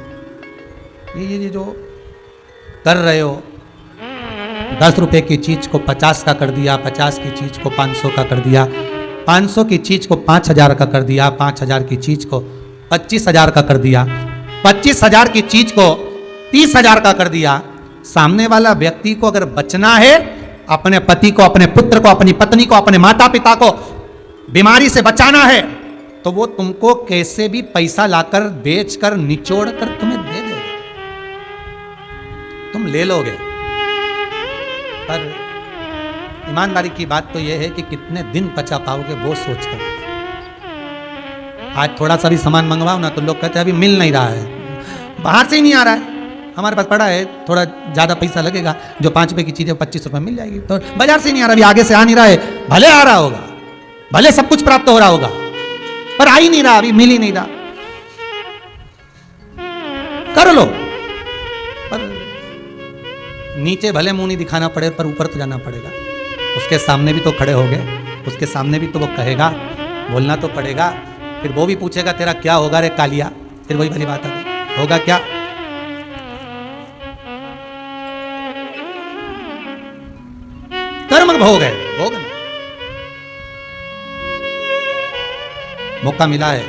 ये जो कर रहे हो, 10 रुपए की चीज़ को 50 का कर दिया, 50 की चीज़ को 500 का कर दिया, 500 की चीज़ को 5000 का कर दिया, 5000 की चीज़ को 25,000 का कर दिया, 25,000 की चीज़ को 30,000 का कर दिया। सामने वाला व्यक्ति को अगर बचना है, अपने पति को, अपने पुत्र को, अपनी पत्नी को, अपने माता पिता को बीमारी से बचाना है, तो वो तुमको कैसे भी पैसा लाकर, बेचकर, निचोड़ कर तुम्हें दे देगा, तुम ले लोगे। पर ईमानदारी की बात तो यह है कि कितने दिन बचा पाओगे वो सोचकर। आज थोड़ा सा भी सामान मंगवाओ ना तो लोग कहते हैं अभी मिल नहीं रहा है, बाहर से ही नहीं आ रहा है, हमारे पास पड़ा है, थोड़ा ज़्यादा पैसा लगेगा, जो 5 रुपए की चीज़ है 25 रुपये मिल जाएगी। तो बाजार से नहीं आ रहा, अभी आगे से आ नहीं रहा है, भले आ रहा होगा, भले सब कुछ प्राप्त हो रहा होगा, पर आ ही नहीं रहा, अभी मिल ही नहीं रहा। कर लो, पर नीचे भले मुंह नहीं दिखाना पड़े, पर ऊपर तो जाना पड़ेगा। उसके सामने भी तो खड़े हो गए, उसके सामने भी तो वो कहेगा, बोलना तो पड़ेगा। फिर वो भी पूछेगा तेरा क्या होगा रे कालिया, फिर वही भली बात है, होगा क्या? कर्म भोग है, भोग ना। मौका मिला है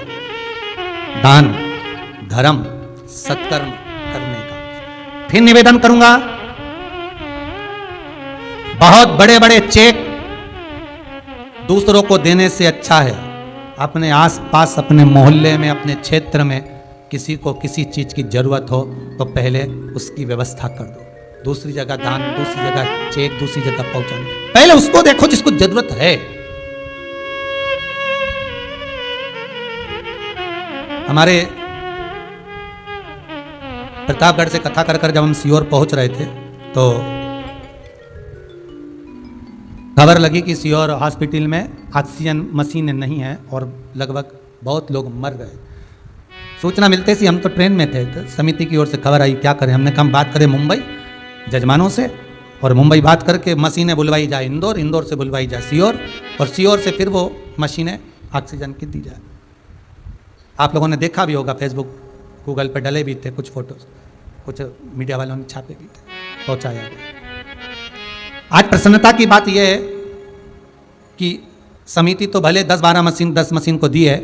दान, धर्म, सत्कर्म करने का। फिर निवेदन करूंगा, बहुत बड़े बड़े चेक दूसरों को देने से अच्छा है अपने आसपास, अपने मोहल्ले में, अपने क्षेत्र में किसी को किसी चीज की जरूरत हो तो पहले उसकी व्यवस्था कर दो। दूसरी जगह दान, दूसरी जगह चेक, दूसरी जगह पहुंचाने, पहले उसको देखो जिसको जरूरत है। हमारे प्रतापगढ़ से कथा कर कर जब हम सीहोर पहुंच रहे थे तो खबर लगी कि सीहोर हॉस्पिटल में ऑक्सीजन मशीन नहीं है और लगभग बहुत लोग मर गए। सूचना मिलते ही हम तो ट्रेन में थे, तो समिति की ओर से खबर आई, क्या करें? हमने कहा बात करें मुंबई जजमानों से, और मुंबई बात करके मशीनें बुलवाई जाए इंदौर, इंदौर से बुलवाई जाए सीहोर, और सीहोर से फिर वो मशीनें ऑक्सीजन की दी जाए। आप लोगों ने देखा भी होगा, फेसबुक गूगल पे डले भी थे कुछ फोटोज, कुछ मीडिया वालों ने छापे भी थे, पहुँचाया गया। आज प्रसन्नता की बात यह है कि समिति तो भले 10 मशीन को दी है,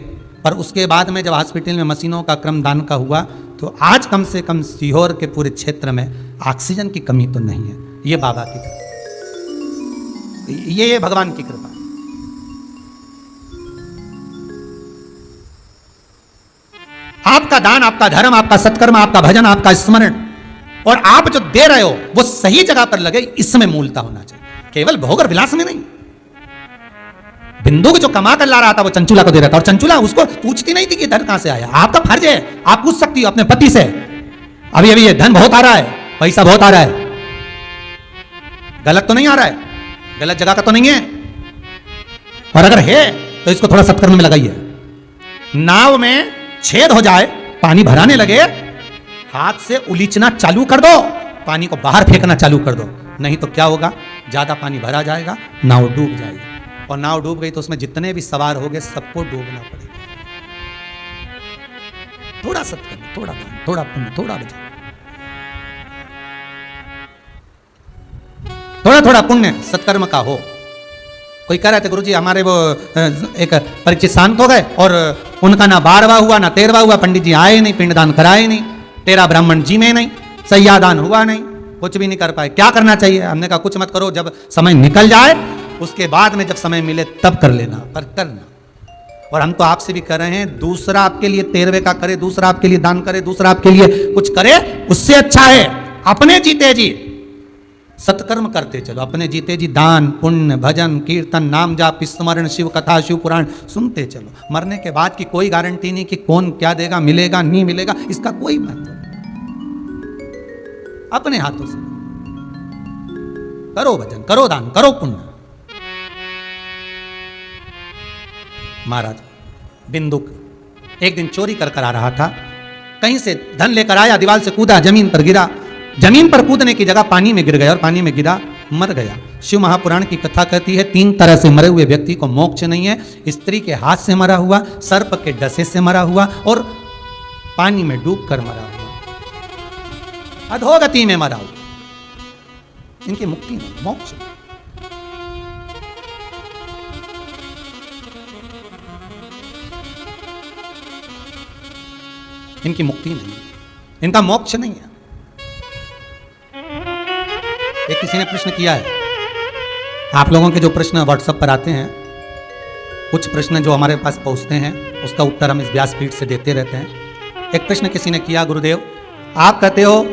पर उसके बाद में जब हॉस्पिटल में मशीनों का क्रम दान का हुआ तो आज कम से कम सीहोर के पूरे क्षेत्र में ऑक्सीजन की कमी तो नहीं है। ये बाबा की कृपा, ये भगवान की कृपा। आपका दान, आपका धर्म, आपका सत्कर्म, आपका भजन, आपका स्मरण, और आप जो दे रहे हो वो सही जगह पर लगे, इसमें मूलता होना चाहिए, केवल भोग और विलास में नहीं। बिंदु को जो कमा कर ला रहा था वो चंचुला को दे रहा था, और चंचुला उसको पूछती नहीं थी कि धन कहां से आया। आपका फर्ज है, आप पूछ सकती हो अपने पति से, अभी अभी ये धन बहुत आ रहा है, पैसा बहुत आ रहा है, गलत तो नहीं आ रहा है, गलत जगह का तो नहीं है, और अगर है तो इसको थोड़ा सत्कर्म में लगाइए। नाव में छेद हो जाए, पानी भराने लगे, हाथ से उलीचना चालू कर दो, पानी को बाहर फेंकना चालू कर दो, नहीं तो क्या होगा, ज्यादा पानी भरा जाएगा, नाव डूब जाएगी, और नाव डूब गई तो उसमें जितने भी सवार हो गए सबको डूबना पड़ेगा। थोड़ा सत्कर्म, थोड़ा दान, थोड़ा पुण्य, थोड़ा भजन, थोड़ा थोड़ा पुण्य सत्कर्म का हो। कोई कह रहे थे गुरुजी हमारे वो एक परिचित शांत हो गए और उनका ना 12वां हुआ ना 13वां हुआ, पंडित जी आए नहीं, पिंडदान कराए नहीं, 13 ब्राह्मण जी में नहीं, सैयादान हुआ नहीं, कुछ भी नहीं कर पाए। क्या करना चाहिए? हमने कहा कुछ मत करो, जब समय निकल जाए उसके बाद में जब समय मिले तब कर लेना, पर करना। और हम तो आपसे भी कर रहे हैं, दूसरा आपके लिए 13वें का करे, दूसरा आपके लिए दान करे, दूसरा आपके लिए कुछ करे, उससे अच्छा है अपने जीते जी सत्कर्म करते चलो, अपने जीते जी दान पुण्य भजन कीर्तन नाम जाप स्मरण शिव कथा शिव पुराण सुनते चलो। मरने के बाद की कोई गारंटी नहीं कि कौन क्या देगा, मिलेगा नहीं मिलेगा, इसका कोई महत्व नहीं। अपने हाथों से करो भजन, करो दान, करो पुण्य। महाराज बिंदुक एक दिन चोरी कर आ रहा था, कहीं से धन लेकर आया, दीवार से कूदा, जमीन पर गिरा, जमीन पर कूदने की जगह पानी में गिर गया और पानी में गिरा, मर गया। शिव महापुराण की कथा कहती है 3 तरह से मरे हुए व्यक्ति को मोक्ष नहीं है। स्त्री के हाथ से मरा हुआ, सर्प के डसे से मरा हुआ और पानी में डूब कर मरा हुआ, अधोगति में मरा हुआ। इनकी मुक्ति नहीं, मोक्ष नहीं। इनकी मुक्ति नहीं, इनका मोक्ष नहीं है। एक किसी ने प्रश्न किया है, आप लोगों के जो प्रश्न व्हाट्सएप पर आते हैं, कुछ प्रश्न जो हमारे पास पहुंचते हैं उसका उत्तर हम इस व्यासपीठ से देते रहते हैं। एक प्रश्न किसी ने किया, गुरुदेव आप कहते हो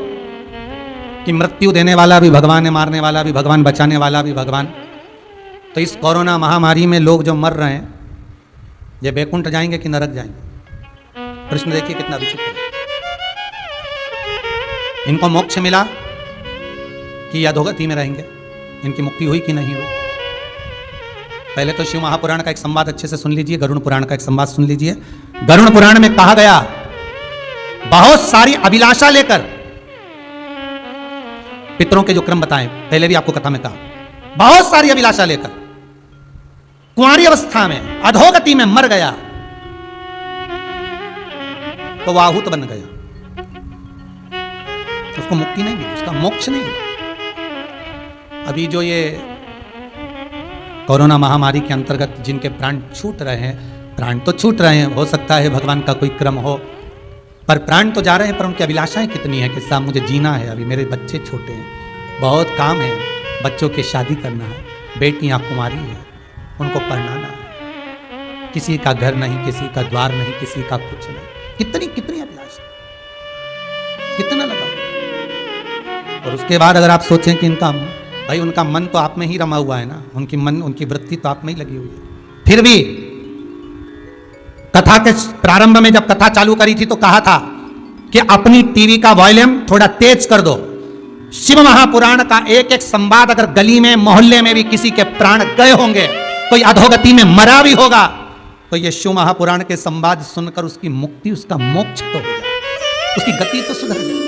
कि मृत्यु देने वाला भी भगवान है, मारने वाला भी भगवान, बचाने वाला भी भगवान, तो इस कोरोना महामारी में लोग जो मर रहे हैं ये बैकुंठ जाएंगे कि नरक जाएंगे? प्रश्न देखिए कितना विचित्र है। इनको मोक्ष मिला कि अधोगति में रहेंगे? इनकी मुक्ति हुई कि नहीं हुई? पहले तो शिव महापुराण का एक संवाद अच्छे से सुन लीजिए, गरुड़ पुराण का एक संवाद सुन लीजिए। गरुड़ पुराण में कहा गया, बहुत सारी अभिलाषा लेकर, पितरों के जो क्रम बताएं, पहले भी आपको कथा में कहा, बहुत सारी अभिलाषा लेकर कुंवारी अवस्था में अधोगति में मर गया तो वह आहूत बन गया, उसको मुक्ति नहीं मिली, उसका मोक्ष नहीं मिला। अभी जो ये कोरोना महामारी के अंतर्गत जिनके प्राण छूट रहे हैं, प्राण तो छूट रहे हैं, हो सकता है भगवान का कोई क्रम हो, पर प्राण तो जा रहे हैं, पर उनकी अभिलाषाएं कितनी है कि साहब मुझे जीना है, अभी मेरे बच्चे छोटे हैं, बहुत काम है, बच्चों की शादी करना है, बेटियां कुंवारी है, उनको पढ़ाना है, किसी का घर नहीं, किसी का द्वार नहीं, किसी का कुछ नहीं, कितनी कितनी अभिलाषा, कितना लगा। और उसके बाद अगर आप सोचें कि इनका भाई, उनका मन तो आप में ही रमा हुआ है ना, उनकी मन, उनकी वृत्ति तो आप में ही लगी हुई है। फिर भी कथा के प्रारंभ में जब कथा चालू करी थी तो कहा था कि अपनी टीवी का वॉल्यूम थोड़ा तेज कर दो। शिव महापुराण का एक एक संवाद अगर गली में मोहल्ले में भी किसी के प्राण गए होंगे, कोई अधोगति में मरा भी होगा, तो ये शिव महापुराण के संवाद सुनकर उसकी मुक्ति, उसका मोक्ष तो हो जाए, उसकी गति तो सुधर जाए,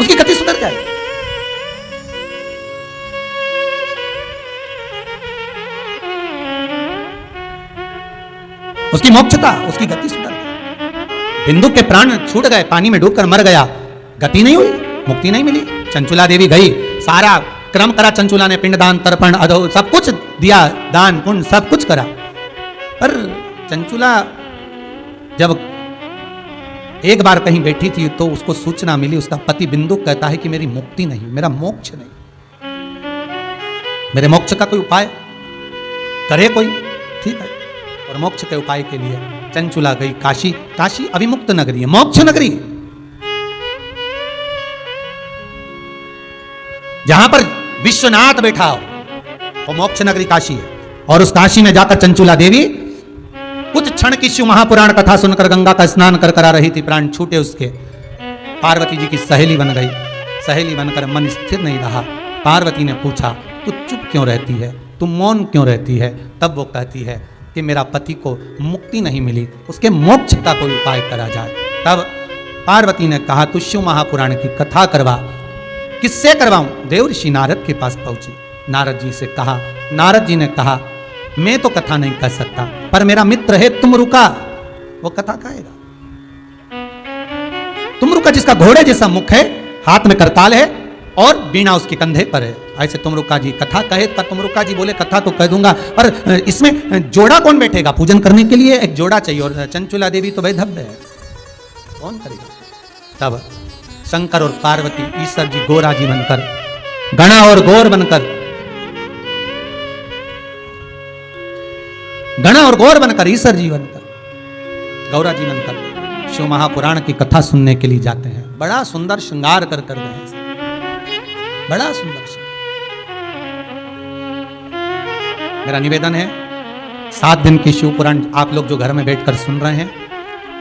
उसकी गति सुधर जाए। उसकी मोक्षता, उसकी गति सुधर गई। बिंदु के प्राण छूट गए, पानी में डूबकर मर गया, गति नहीं हुई, मुक्ति नहीं मिली। चंचुला देवी गई, सारा क्रम करा चंचुला ने, पिंडदान, तर्पण, अधो सब कुछ दिया, दान पुण्य सब कुछ करा, पर चंचुला जब एक बार कहीं बैठी थी तो उसको सूचना मिली, उसका पति बिंदु कहता है कि मेरी मुक्ति नहीं, मेरा मोक्ष नहीं, मेरे मोक्ष का कोई उपाय करे कोई। ठीक है, और मोक्ष के उपाय के लिए चंचुला गई काशी। काशी अविमुक्त नगरी है, मोक्ष नगरी, जहां पर विश्वनाथ बैठा हो, वो मोक्ष नगरी काशी है। और उस काशी में जाकर चंचुला देवी कुछ क्षण की शिव महापुराण कथा सुनकर गंगा का स्नान कर करा रही थी, प्राण छूटे उसके। पार्वती जी की सहेली बन गई, सहेली बनकर मन स्थिर नहीं रहा। पार्वती ने पूछा, तू चुप क्यों रहती है, तू मौन क्यों रहती है? तब वो कहती है कि मेरा पति को मुक्ति नहीं मिली, उसके मोक्ष का कोई उपाय करा जाए। तब पार्वती ने कहा, तू शिव महापुराण की कथा करवा। किससे करवाऊं? देव ऋषि नारद के पास पहुंची, नारद जी से कहा। नारद जी ने कहा, मैं तो कथा नहीं कर सकता, पर मेरा मित्र है तुमरुका, वो कथा कहेगा। तुमरुका जिसका घोड़े जैसा मुख है, हाथ में करताल है और बीणा उसके कंधे पर है, ऐसे तुमरुका जी कथा कहे। पर तुमरुका जी बोले, कथा तो कह दूंगा, पर इसमें जोड़ा कौन बैठेगा? पूजन करने के लिए एक जोड़ा चाहिए, और चंचुला देवी तो वैधव्य है, कौन करेगा? तब शंकर और पार्वती, ईश्वर जी गोरा जी बनकर, गणा और गौर बनकर, गणा और गौर बनकर, ईश्वर जी बनकर, गौरा जी बनकर शिव महापुराण की कथा सुनने के लिए जाते हैं। बड़ा सुंदर श्रृंगार कर कर गए, बड़ा सुंदर श्रृंगार। मेरा निवेदन है, 7 दिन की शिव पुराण आप लोग जो घर में बैठकर सुन रहे हैं,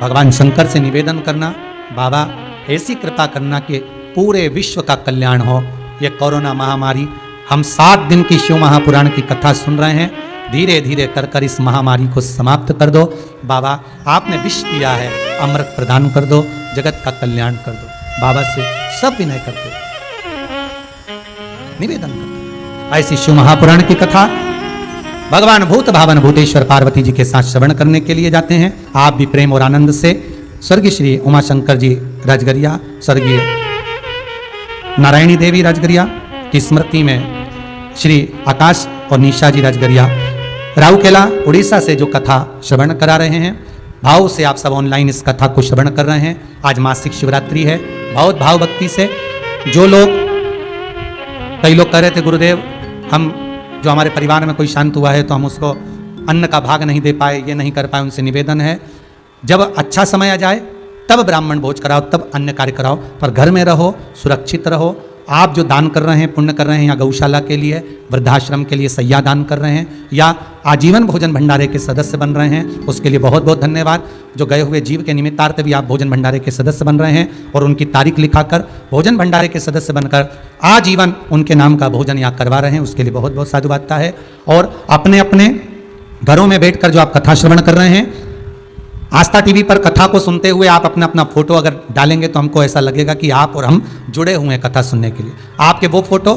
भगवान शंकर से निवेदन करना, बाबा ऐसी कृपा करना कि पूरे विश्व का कल्याण हो। यह कोरोना महामारी, हम 7 दिन की शिव महापुराण की कथा सुन रहे हैं, धीरे धीरे कर कर इस महामारी को समाप्त कर दो। बाबा आपने विष दिया है, अमृत प्रदान कर दो, जगत का कल्याण कर दो। बाबा से सब विनय करते। निवेदन करते। ऐसी शिव महापुराण की कथा भगवान भूत भावन भूतेश्वर पार्वती जी के साथ श्रवण करने के लिए जाते हैं। आप भी प्रेम और आनंद से स्वर्गीय श्री उमाशंकर जी राजगरिया, स्वर्गीय नारायणी देवी राजगरिया की स्मृति में श्री आकाश और निशा जी राजगरिया राउकेला उड़ीसा से जो कथा श्रवण करा रहे हैं, भाव से आप सब ऑनलाइन इस कथा को श्रवण कर रहे हैं। आज मासिक शिवरात्रि है। बहुत भाव भक्ति से जो लोग, कई लोग कह रहे थे गुरुदेव हम जो हमारे परिवार में कोई शांत हुआ है तो हम उसको अन्न का भाग नहीं दे पाए, ये नहीं कर पाए। उनसे निवेदन है जब अच्छा समय आ जाए तब ब्राह्मण भोज कराओ, तब अन्य कार्य कराओ, पर घर में रहो, सुरक्षित रहो। आप जो दान कर रहे हैं, पुण्य कर रहे हैं, या गौशाला के लिए, वृद्धाश्रम के लिए सैया दान कर रहे हैं, या आजीवन भोजन भंडारे के सदस्य बन रहे हैं, उसके लिए बहुत बहुत धन्यवाद। जो गए हुए जीव के निमित्तार्थ भी आप भोजन भंडारे के सदस्य बन रहे हैं और उनकी तारीख लिखाकर भोजन भंडारे के सदस्य बनकर आजीवन उनके नाम का भोजन यहाँ करवा रहे हैं, उसके लिए बहुत बहुत साधुवादता है। और अपने अपने घरों में बैठकर जो आप कथा श्रवण कर रहे हैं, आस्था टीवी पर कथा को सुनते हुए आप अपना अपना फोटो अगर डालेंगे तो हमको ऐसा लगेगा कि आप और हम जुड़े हुए हैं कथा सुनने के लिए। आपके वो फोटो